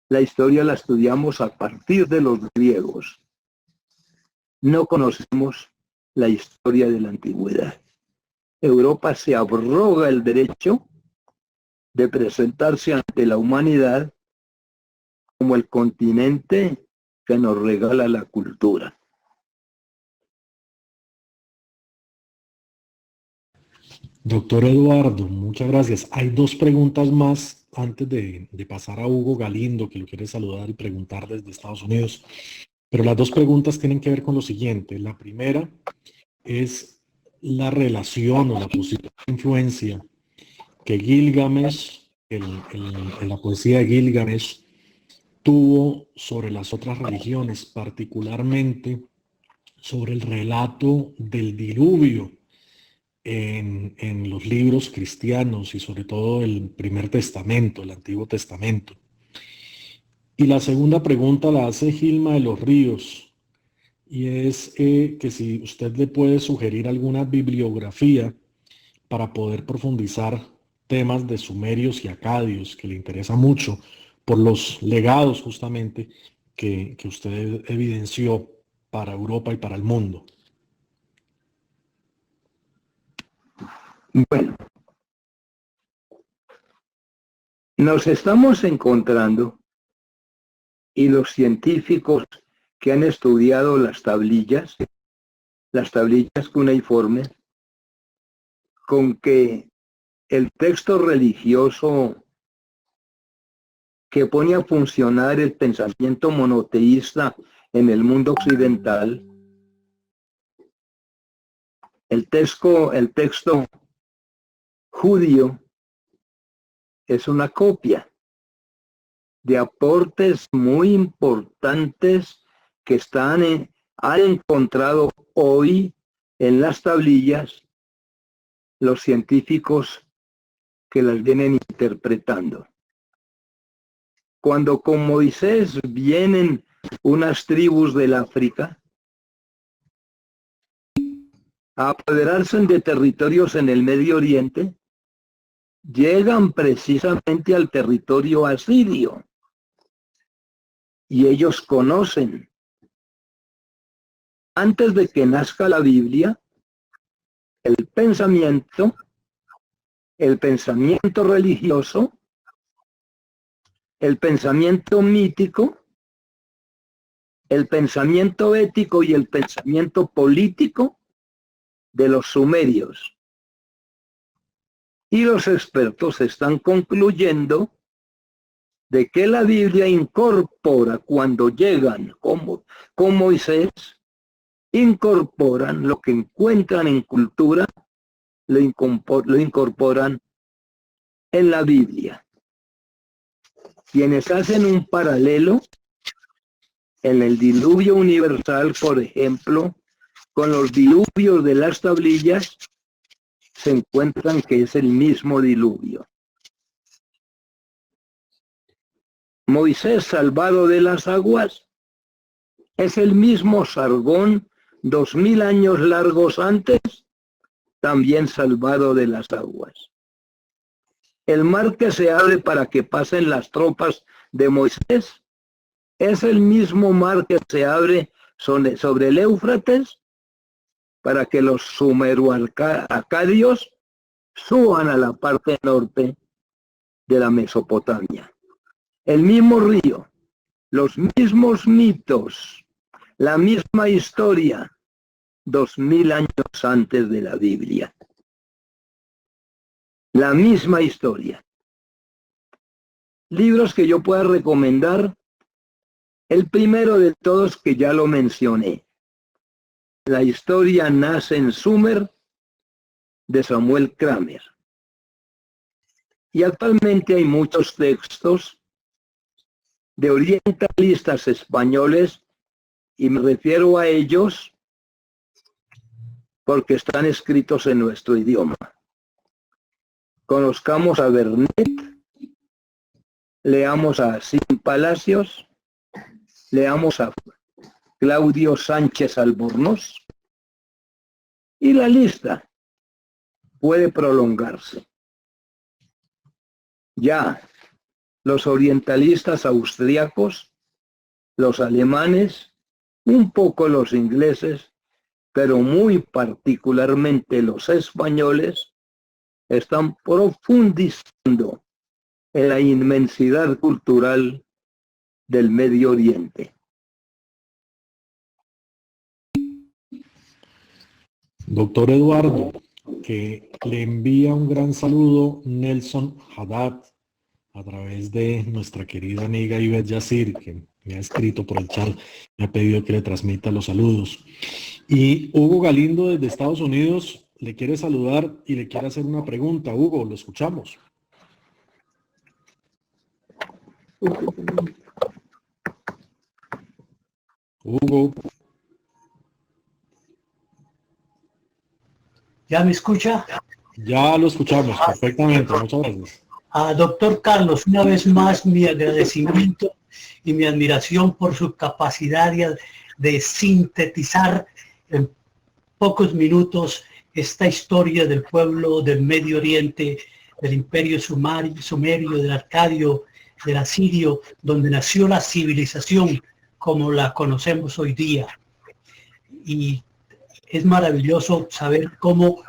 la estudiamos a partir de los griegos. No conocemos la historia de la antigüedad. Europa se abroga el derecho de presentarse ante la humanidad como el continente que nos regala la cultura. Doctor Eduardo, muchas gracias. Hay dos preguntas más antes de pasar a Hugo Galindo, que lo quiere saludar y preguntar desde Estados Unidos. Pero las dos preguntas tienen que ver con lo siguiente. La primera es la relación o la posible influencia que Gilgamesh, en la poesía de Gilgamesh, tuvo sobre las otras religiones, particularmente sobre el relato del diluvio en los libros cristianos y sobre todo el Primer Testamento, el Antiguo Testamento. Y la segunda pregunta la hace Gilma de los Ríos, y es que si usted le puede sugerir alguna bibliografía para poder profundizar temas de sumerios y acadios, que le interesa mucho, por los legados justamente que usted evidenció para Europa y para el mundo. Bueno, nos estamos encontrando, y los científicos que han estudiado las tablillas cuneiformes, con que el texto religioso que pone a funcionar el pensamiento monoteísta en el mundo occidental, el texto judío es una copia de aportes muy importantes que han encontrado hoy en las tablillas los científicos que las vienen interpretando. Cuando con Moisés vienen unas tribus del África a apoderarse de territorios en el Medio Oriente, llegan precisamente al territorio asirio. Y ellos conocen, antes de que nazca la Biblia, el pensamiento religioso, el pensamiento mítico, el pensamiento ético y el pensamiento político de los sumerios. Y los expertos están concluyendo de que la Biblia incorpora, cuando llegan con Moisés, incorporan lo que encuentran en cultura, lo incorporan en la Biblia. Quienes hacen un paralelo en el diluvio universal, por ejemplo, con los diluvios de las tablillas, se encuentran que es el mismo diluvio. Moisés, salvado de las aguas, es el mismo Sargón 2000 años largos antes, también salvado de las aguas. El mar que se abre para que pasen las tropas de Moisés es el mismo mar que se abre sobre el Éufrates para que los sumeroacadios suban a la parte norte de la Mesopotamia. El mismo río, los mismos mitos, la misma historia, 2000 años antes de la Biblia. La misma historia. Libros que yo pueda recomendar, el primero de todos que ya lo mencioné, La historia nace en Sumer, de Samuel Kramer. Y actualmente hay muchos textos de orientalistas españoles, y me refiero a ellos porque están escritos en nuestro idioma. Conozcamos a Bernet, leamos a Sim Palacios, leamos a Claudio Sánchez Albornoz, y la lista puede prolongarse. Ya los orientalistas austriacos, los alemanes, un poco los ingleses, pero muy particularmente los españoles, están profundizando en la inmensidad cultural del Medio Oriente. Doctor Eduardo, que le envía un gran saludo Nelson Haddad a través de nuestra querida amiga Ivette Yacir, que me ha escrito por el chat, me ha pedido que le transmita los saludos. Y Hugo Galindo desde Estados Unidos le quiere saludar y le quiere hacer una pregunta. Hugo, lo escuchamos. Hugo. ¿Ya me escucha? Ya lo escuchamos perfectamente. Muchas gracias. Doctor Carlos, una vez más mi agradecimiento y mi admiración por su capacidad de sintetizar en pocos minutos esta historia del pueblo del Medio Oriente, del Imperio Sumerio, del Arcadio, del Asirio, donde nació la civilización como la conocemos hoy día. Y es maravilloso saber cómo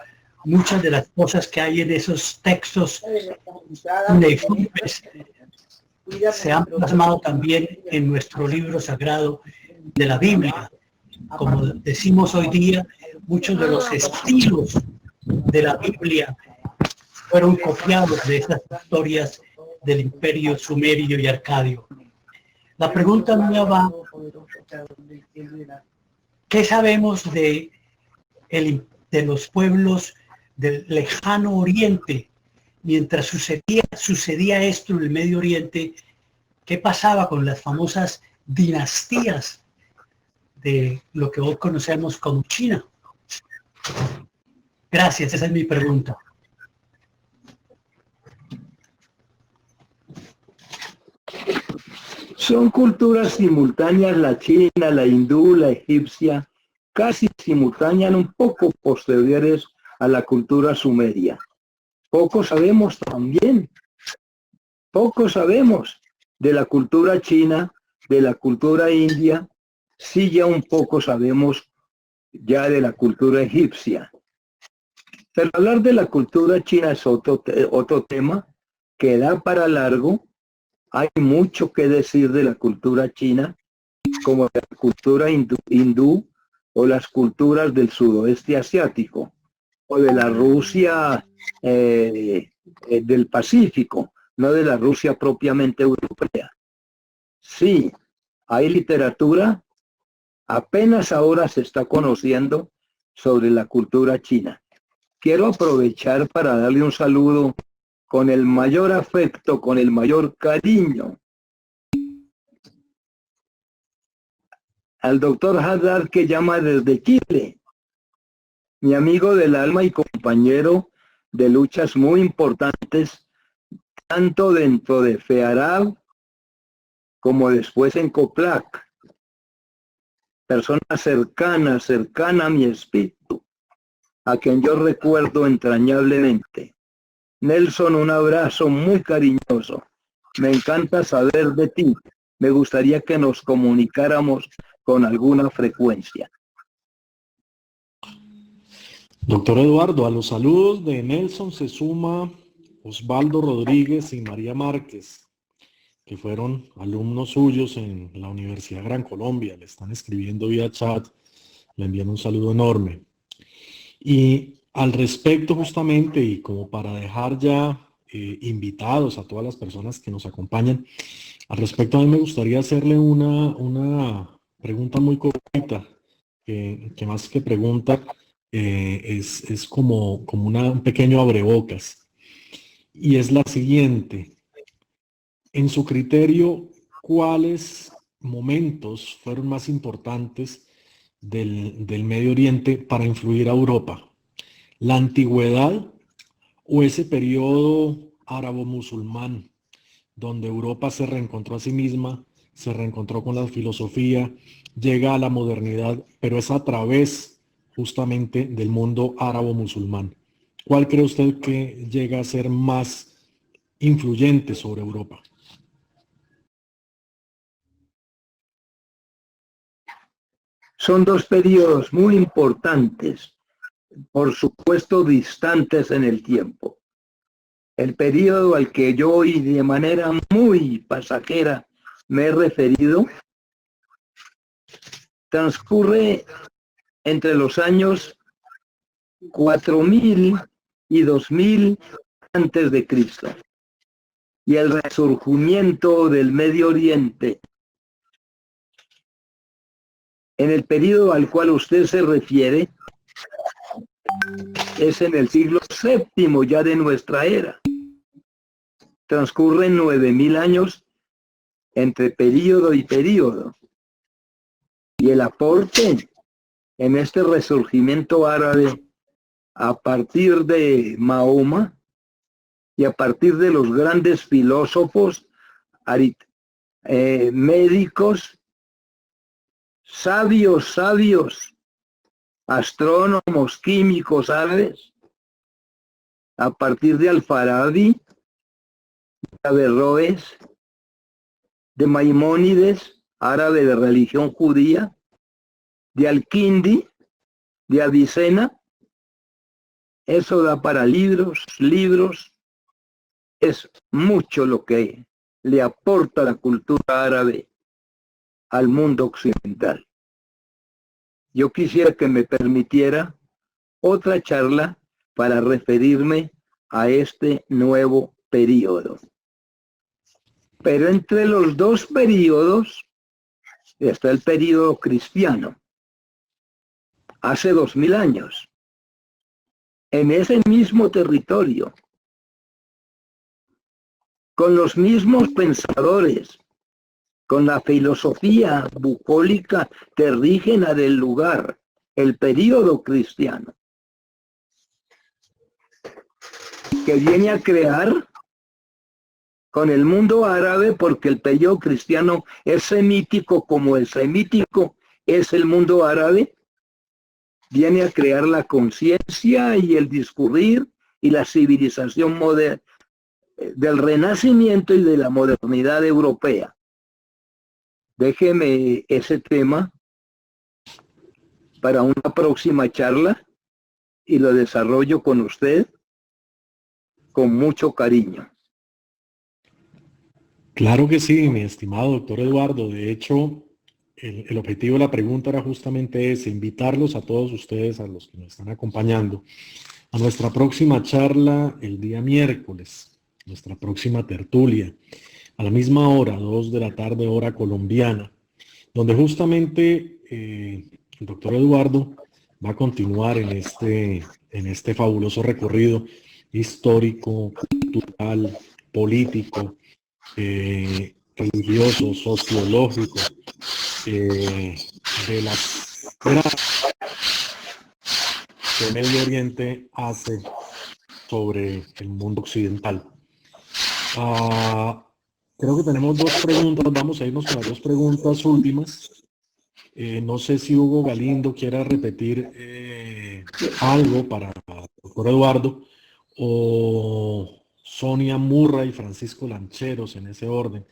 muchas de las cosas que hay en esos textos nefibes se han plasmado también en nuestro libro sagrado de la Biblia. Como decimos hoy día, muchos de los estilos de la Biblia fueron copiados de esas historias del Imperio Sumerio y Arcadio. La pregunta mía va: ¿qué sabemos de los pueblos del lejano Oriente? Mientras sucedía esto en el Medio Oriente, ¿qué pasaba con las famosas dinastías de lo que hoy conocemos como China? Gracias, esa es mi pregunta. Son culturas simultáneas, la china, la hindú, la egipcia, casi simultáneas, un poco posteriores a la cultura sumeria. Poco sabemos también, poco sabemos de la cultura china, de la cultura india, sí ya un poco sabemos ya de la cultura egipcia. Pero hablar de la cultura china es otro tema que da para largo. Hay mucho que decir de la cultura china, como de la cultura hindú o las culturas del sudoeste asiático, o de la Rusia del Pacífico, no de la Rusia propiamente europea. Sí, hay literatura, apenas ahora se está conociendo sobre la cultura china. Quiero aprovechar para darle un saludo con el mayor afecto, con el mayor cariño al doctor Haddad, que llama desde Chile, mi amigo del alma y compañero de luchas muy importantes, tanto dentro de FEARAB como después en COPLAC. Persona cercana a mi espíritu, a quien yo recuerdo entrañablemente. Nelson, un abrazo muy cariñoso. Me encanta saber de ti. Me gustaría que nos comunicáramos con alguna frecuencia. Doctor Eduardo, a los saludos de Nelson se suma Osvaldo Rodríguez y María Márquez, que fueron alumnos suyos en la Universidad Gran Colombia. Le están escribiendo vía chat, le envían un saludo enorme. Y al respecto justamente, y como para dejar ya invitados a todas las personas que nos acompañan, al respecto a mí me gustaría hacerle una pregunta muy cortita, que más que pregunta es como un pequeño abrebocas. Y es la siguiente: en su criterio, ¿cuáles momentos fueron más importantes del Medio Oriente para influir a Europa? ¿La antigüedad o ese periodo árabo-musulmán, donde Europa se reencontró a sí misma, se reencontró con la filosofía, llega a la modernidad, pero es a través justamente del mundo árabo-musulmán? ¿Cuál cree usted que llega a ser más influyente sobre Europa? Son dos periodos muy importantes, por supuesto distantes en el tiempo. El periodo al que yo hoy de manera muy pasajera me he referido transcurre entre los años 4000 y 2000 antes de Cristo. Y el resurgimiento del Medio Oriente, en el periodo al cual usted se refiere, es en el siglo VII ya de nuestra era. Transcurren 9000 años entre período y período. Y el aporte en este resurgimiento árabe a partir de Mahoma y a partir de los grandes filósofos, médicos, sabios, astrónomos, químicos árabes, a partir de Al-Farabi, de Averroes, de Maimónides, árabe de religión judía, de Al-Kindi, de Avicena. Eso da para libros. Es mucho lo que le aporta la cultura árabe al mundo occidental. Yo quisiera que me permitiera otra charla para referirme a este nuevo período. Pero entre los dos períodos está el período cristiano, hace 2000 años, en ese mismo territorio, con los mismos pensadores, con la filosofía bucólica terrígena del lugar, el período cristiano, que viene a crear con el mundo árabe, porque el periodo cristiano es semítico, como el semítico es el mundo árabe, viene a crear la conciencia y el discurrir y la civilización moderna del Renacimiento y de la modernidad europea. Déjeme ese tema para una próxima charla y lo desarrollo con usted con mucho cariño. Claro que sí, mi estimado doctor Eduardo. De hecho, el objetivo de la pregunta era justamente ese, invitarlos a todos ustedes, a los que nos están acompañando, a nuestra próxima charla el día miércoles, nuestra próxima tertulia, a la misma hora, 2 de la tarde, hora colombiana, donde justamente el doctor Eduardo va a continuar en este fabuloso recorrido histórico, cultural, político, religioso, sociológico, de las que el Medio Oriente hace sobre el mundo occidental. Creo que tenemos 2 preguntas, vamos a irnos con las 2 preguntas últimas. No sé si Hugo Galindo quiera repetir algo para el doctor Eduardo, o Sonia Murra y Francisco Lancheros, en ese orden.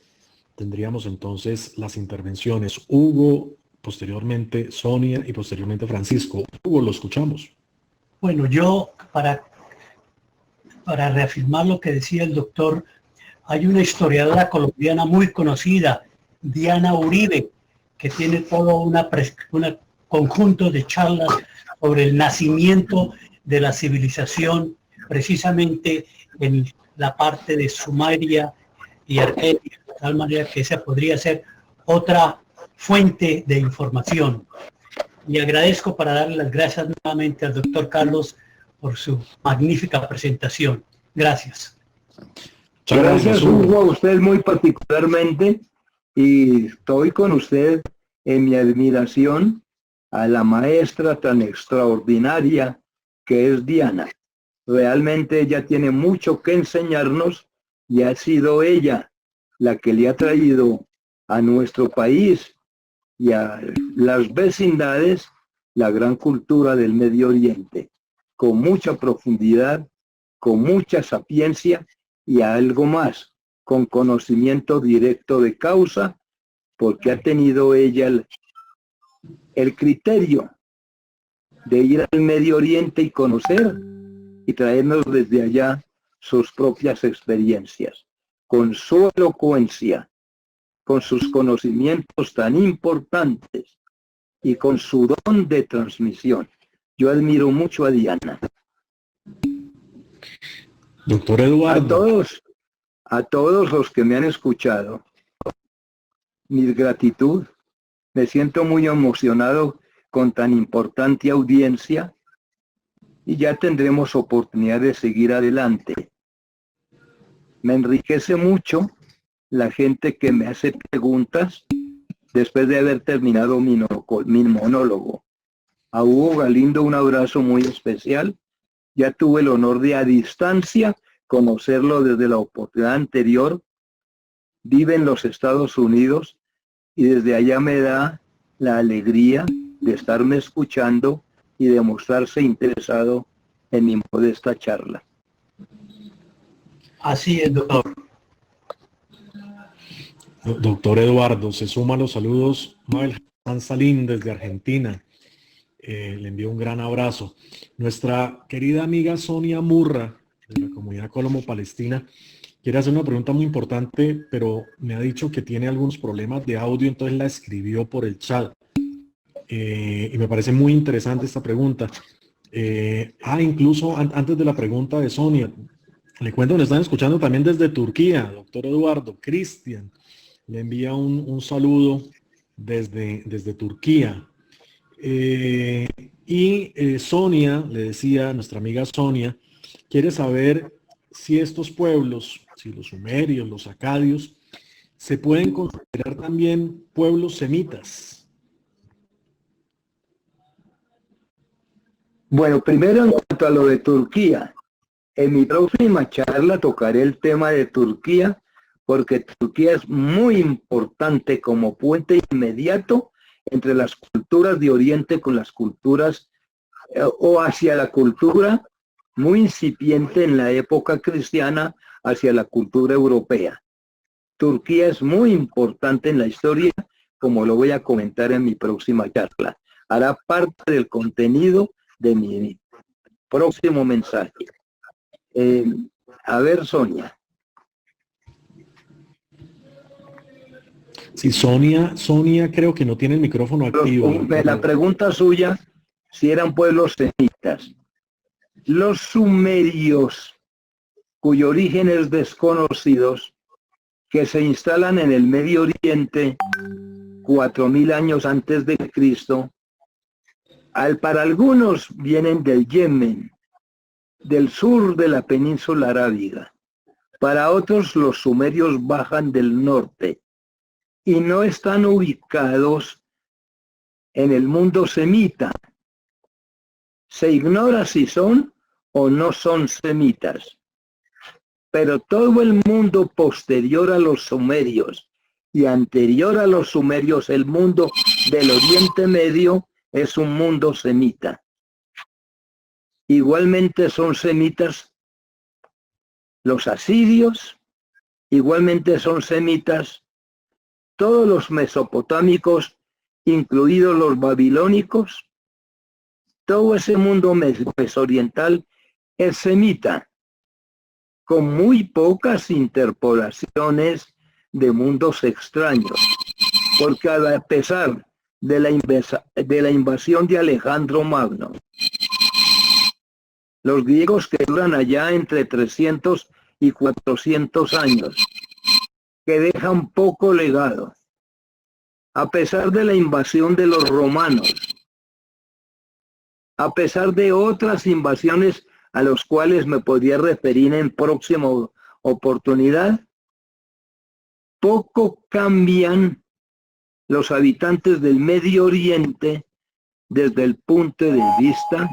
Tendríamos entonces las intervenciones. Hugo, posteriormente Sonia y posteriormente Francisco. Hugo, lo escuchamos. Bueno, yo para reafirmar lo que decía el doctor, hay una historiadora colombiana muy conocida, Diana Uribe, que tiene todo un conjunto de charlas sobre el nacimiento de la civilización, precisamente en la parte de Sumeria y Argelia, de tal manera que esa podría ser otra fuente de información. Y agradezco para darle las gracias nuevamente al doctor Carlos por su magnífica presentación. Gracias. Gracias, Hugo, a usted muy particularmente, y estoy con usted en mi admiración a la maestra tan extraordinaria que es Diana. Realmente ella tiene mucho que enseñarnos y ha sido ella la que le ha traído a nuestro país y a las vecindades la gran cultura del Medio Oriente, con mucha profundidad, con mucha sapiencia y algo más, con conocimiento directo de causa, porque ha tenido ella el criterio de ir al Medio Oriente y conocer y traernos desde allá sus propias experiencias, con su elocuencia, con sus conocimientos tan importantes y con su don de transmisión. Yo admiro mucho a Diana. Doctor Eduardo. A todos los que me han escuchado, mi gratitud. Me siento muy emocionado con tan importante audiencia y ya tendremos oportunidad de seguir adelante. Me enriquece mucho la gente que me hace preguntas después de haber terminado mi monólogo. A Hugo Galindo un abrazo muy especial. Ya tuve el honor de a distancia conocerlo desde la oportunidad anterior. Vive en los Estados Unidos y desde allá me da la alegría de estarme escuchando y de mostrarse interesado en mi modesta charla. Así es, doctor. Doctor Eduardo, se suma a los saludos Mabel Hassan Salim desde Argentina. Le envío un gran abrazo. Nuestra querida amiga Sonia Murra, de la comunidad Colomo-Palestina, quiere hacer una pregunta muy importante, pero me ha dicho que tiene algunos problemas de audio, entonces la escribió por el chat. Y me parece muy interesante esta pregunta. Incluso antes de la pregunta de Sonia, le cuento que nos están escuchando también desde Turquía, doctor Eduardo. Cristian le envía un saludo desde Turquía. Sonia, le decía, nuestra amiga Sonia, quiere saber si estos pueblos, si los sumerios, los acadios, se pueden considerar también pueblos semitas. Bueno, primero en cuanto a lo de Turquía, en mi próxima charla tocaré el tema de Turquía, porque Turquía es muy importante como puente inmediato entre las culturas de Oriente con las culturas, o hacia la cultura muy incipiente en la época cristiana, hacia la cultura europea. Turquía es muy importante en la historia, como lo voy a comentar en mi próxima charla. Hará parte del contenido de mi próximo mensaje. A ver, Sonia. Sí, Sonia creo que no tiene el micrófono activo. La pregunta suya, si eran pueblos semitas. Los sumerios, cuyo origen es desconocido, que se instalan en el Medio Oriente 4000 años antes de Cristo, para algunos vienen del Yemen, del sur de la península arábiga. Para otros los sumerios bajan del norte y no están ubicados en el mundo semita. Se ignora si son o no son semitas. Pero todo el mundo posterior a los sumerios y anterior a los sumerios, el mundo del Oriente Medio, es un mundo semita. Igualmente son semitas los asirios, igualmente son semitas todos los mesopotámicos, incluidos los babilónicos. Todo ese mundo mesoriental es semita, con muy pocas interpolaciones de mundos extraños, porque a pesar de la invasión de Alejandro Magno, los griegos que duran allá entre 300 y 400 años, que dejan poco legado, a pesar de la invasión de los romanos, a pesar de otras invasiones a los cuales me podría referir en próxima oportunidad, poco cambian los habitantes del Medio Oriente desde el punto de vista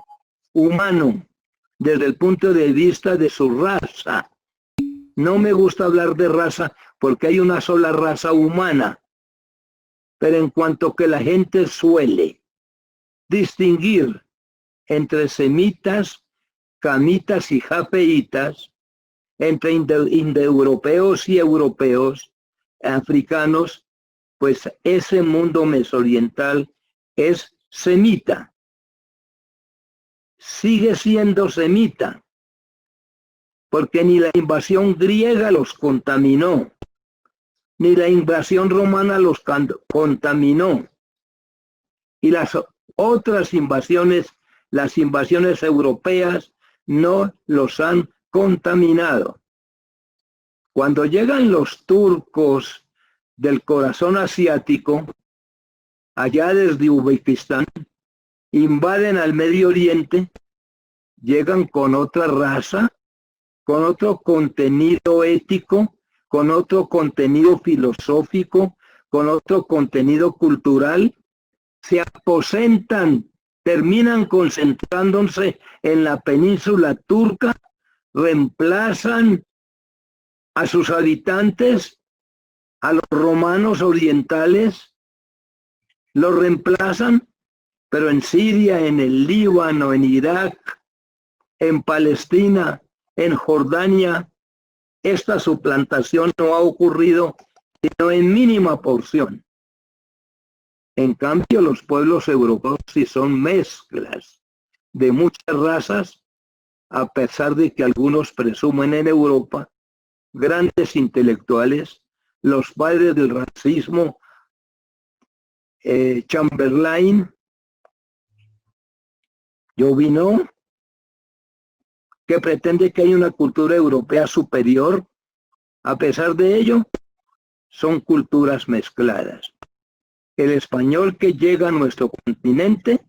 humano, desde el punto de vista de su raza. No me gusta hablar de raza porque hay una sola raza humana, pero en cuanto que la gente suele distinguir entre semitas, camitas y japeitas, entre indoeuropeos y europeos, africanos, pues ese mundo mesoriental es semita. Sigue siendo semita, porque ni la invasión griega los contaminó, ni la invasión romana los contaminó, y las otras invasiones las invasiones europeas no los han contaminado. Cuando llegan los turcos del corazón asiático, allá desde Uzbekistán, invaden al Medio Oriente, llegan con otra raza, con otro contenido ético, con otro contenido filosófico, con otro contenido cultural, se aposentan, terminan concentrándose en la península turca, reemplazan a sus habitantes, a los romanos orientales, los reemplazan, pero en Siria, en el Líbano, en Irak, en Palestina, en Jordania, esta suplantación no ha ocurrido sino en mínima porción. En cambio, los pueblos europeos sí son mezclas de muchas razas, a pesar de que algunos presumen en Europa grandes intelectuales, los padres del racismo, Chamberlain, Jovino, que pretende que hay una cultura europea superior. A pesar de ello, son culturas mezcladas. El español que llega a nuestro continente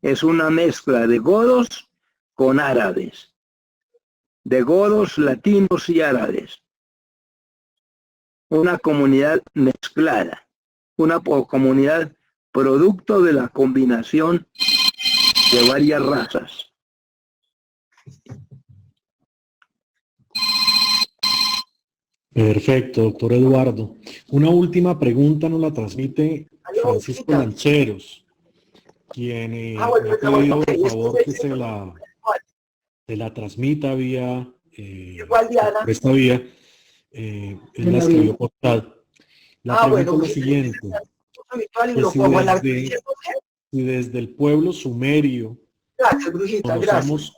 es una mezcla de godos con árabes, de godos, latinos y árabes. Una comunidad mezclada, una comunidad producto de la combinación de varias razas. Perfecto, doctor Eduardo. Una última pregunta nos la transmite Francisco Lancheros, quien me ha pedido por favor que se la transmita vía por esta vía. Él la escribió por chat. La pregunta es la siguiente. Si desde el pueblo sumerio conocemos,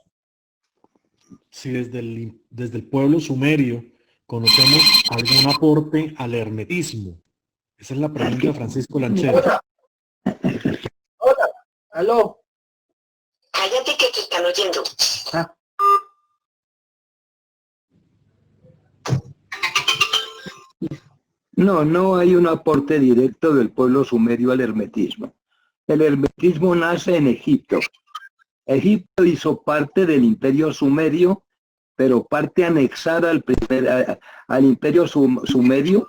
si desde el pueblo sumerio conocemos algún aporte al hermetismo. Esa es la pregunta de Francisco Lanchero. Hola, aló. Cállate que te están oyendo. No hay un aporte directo del pueblo sumerio al hermetismo. El hermetismo nace en Egipto. Egipto hizo parte del imperio sumerio, pero parte anexada al imperio sumerio,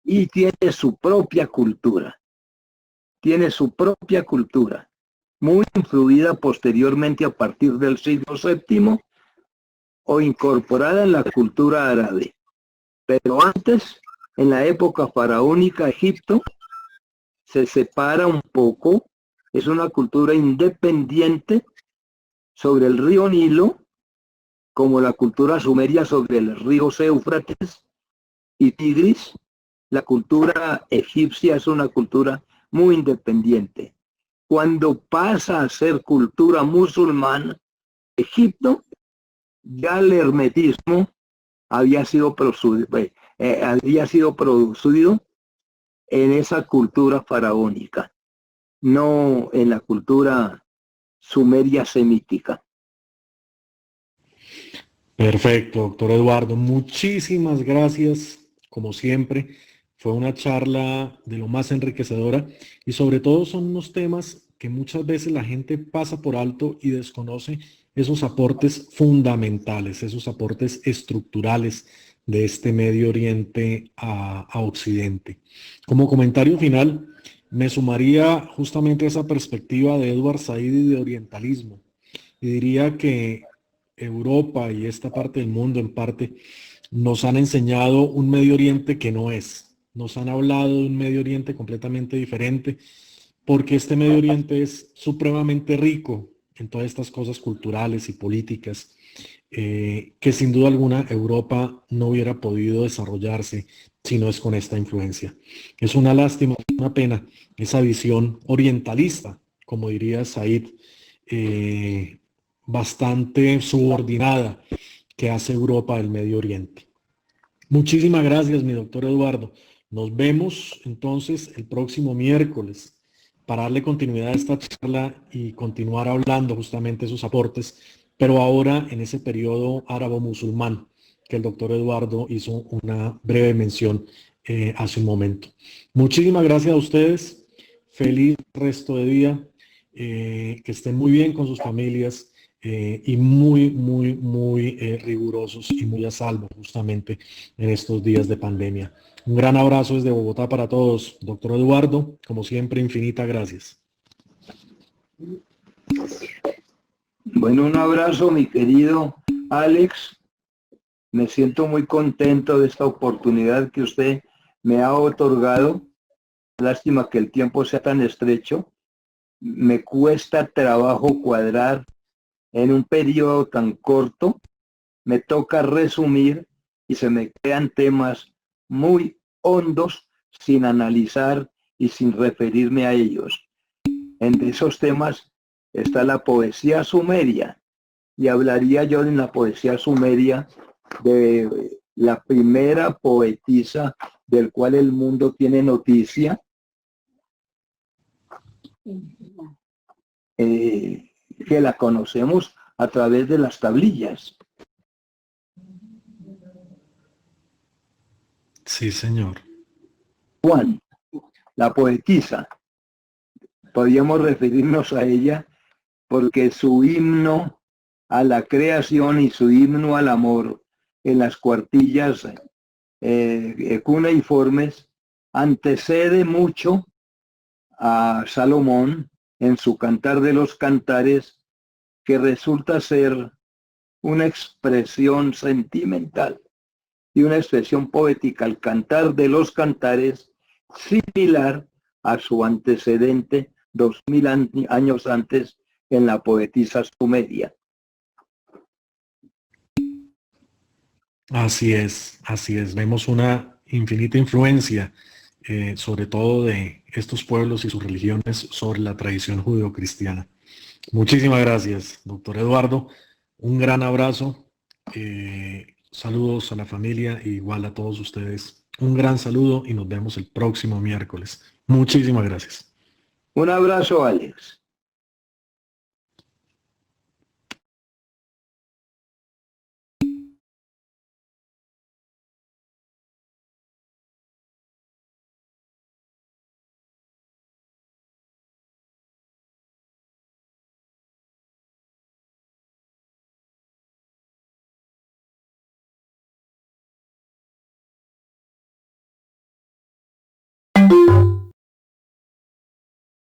y tiene su propia cultura. Tiene su propia cultura, muy influida posteriormente a partir del siglo VII o incorporada en la cultura árabe. Pero antes, en la época faraónica, Egipto se separa un poco, es una cultura independiente sobre el río Nilo, como la cultura sumeria sobre el río Éufrates y Tigris. La cultura egipcia es una cultura muy independiente. Cuando pasa a ser cultura musulmana, Egipto, ya el hermetismo había sido producido en esa cultura faraónica, no en la cultura sumeria semítica. Perfecto, doctor Eduardo. Muchísimas gracias, como siempre. Fue una charla de lo más enriquecedora y sobre todo son unos temas que muchas veces la gente pasa por alto y desconoce esos aportes fundamentales, esos aportes estructurales de este Medio Oriente a Occidente. Como comentario final, me sumaría justamente a esa perspectiva de Edward Said y de orientalismo. Y diría que Europa y esta parte del mundo en parte nos han enseñado un Medio Oriente que no es. Nos han hablado de un Medio Oriente completamente diferente, porque este Medio Oriente es supremamente rico en todas estas cosas culturales y políticas, que sin duda alguna Europa no hubiera podido desarrollarse si no es con esta influencia. Es una lástima, una pena, esa visión orientalista, como diría Said, bastante subordinada que hace Europa del Medio Oriente. Muchísimas gracias, mi doctor Eduardo. Nos vemos entonces el próximo miércoles para darle continuidad a esta charla y continuar hablando justamente de sus aportes, pero ahora en ese periodo árabo-musulmán que el doctor Eduardo hizo una breve mención hace un momento. Muchísimas gracias a ustedes, feliz resto de día, que estén muy bien con sus familias y muy rigurosos y muy a salvo justamente en estos días de pandemia. Un gran abrazo desde Bogotá para todos. Doctor Eduardo, como siempre, infinitas gracias. Bueno, un abrazo, mi querido Alex. Me siento muy contento de esta oportunidad que usted me ha otorgado. Lástima que el tiempo sea tan estrecho. Me cuesta trabajo cuadrar en un periodo tan corto. Me toca resumir y se me crean temas muy hondos sin analizar y sin referirme a ellos. Entre esos temas está la poesía sumeria, y hablaría yo en la poesía sumeria de la primera poetisa del cual el mundo tiene noticia, que la conocemos a través de las tablillas. Sí, señor. Juan, la poetisa. Podríamos referirnos a ella porque su himno a la creación y su himno al amor en las cuartillas cuneiformes antecede mucho a Salomón en su Cantar de los Cantares, que resulta ser una expresión sentimental y una expresión poética, el Cantar de los Cantares, similar a su antecedente 2000 años antes en la poetisa sumeria. Así es, así es. Vemos una infinita influencia, sobre todo de estos pueblos y sus religiones, sobre la tradición judeocristiana. Muchísimas gracias, doctor Eduardo. Un gran abrazo. Saludos a la familia e igual a todos ustedes. Un gran saludo y nos vemos el próximo miércoles. Muchísimas gracias. Un abrazo, Alex.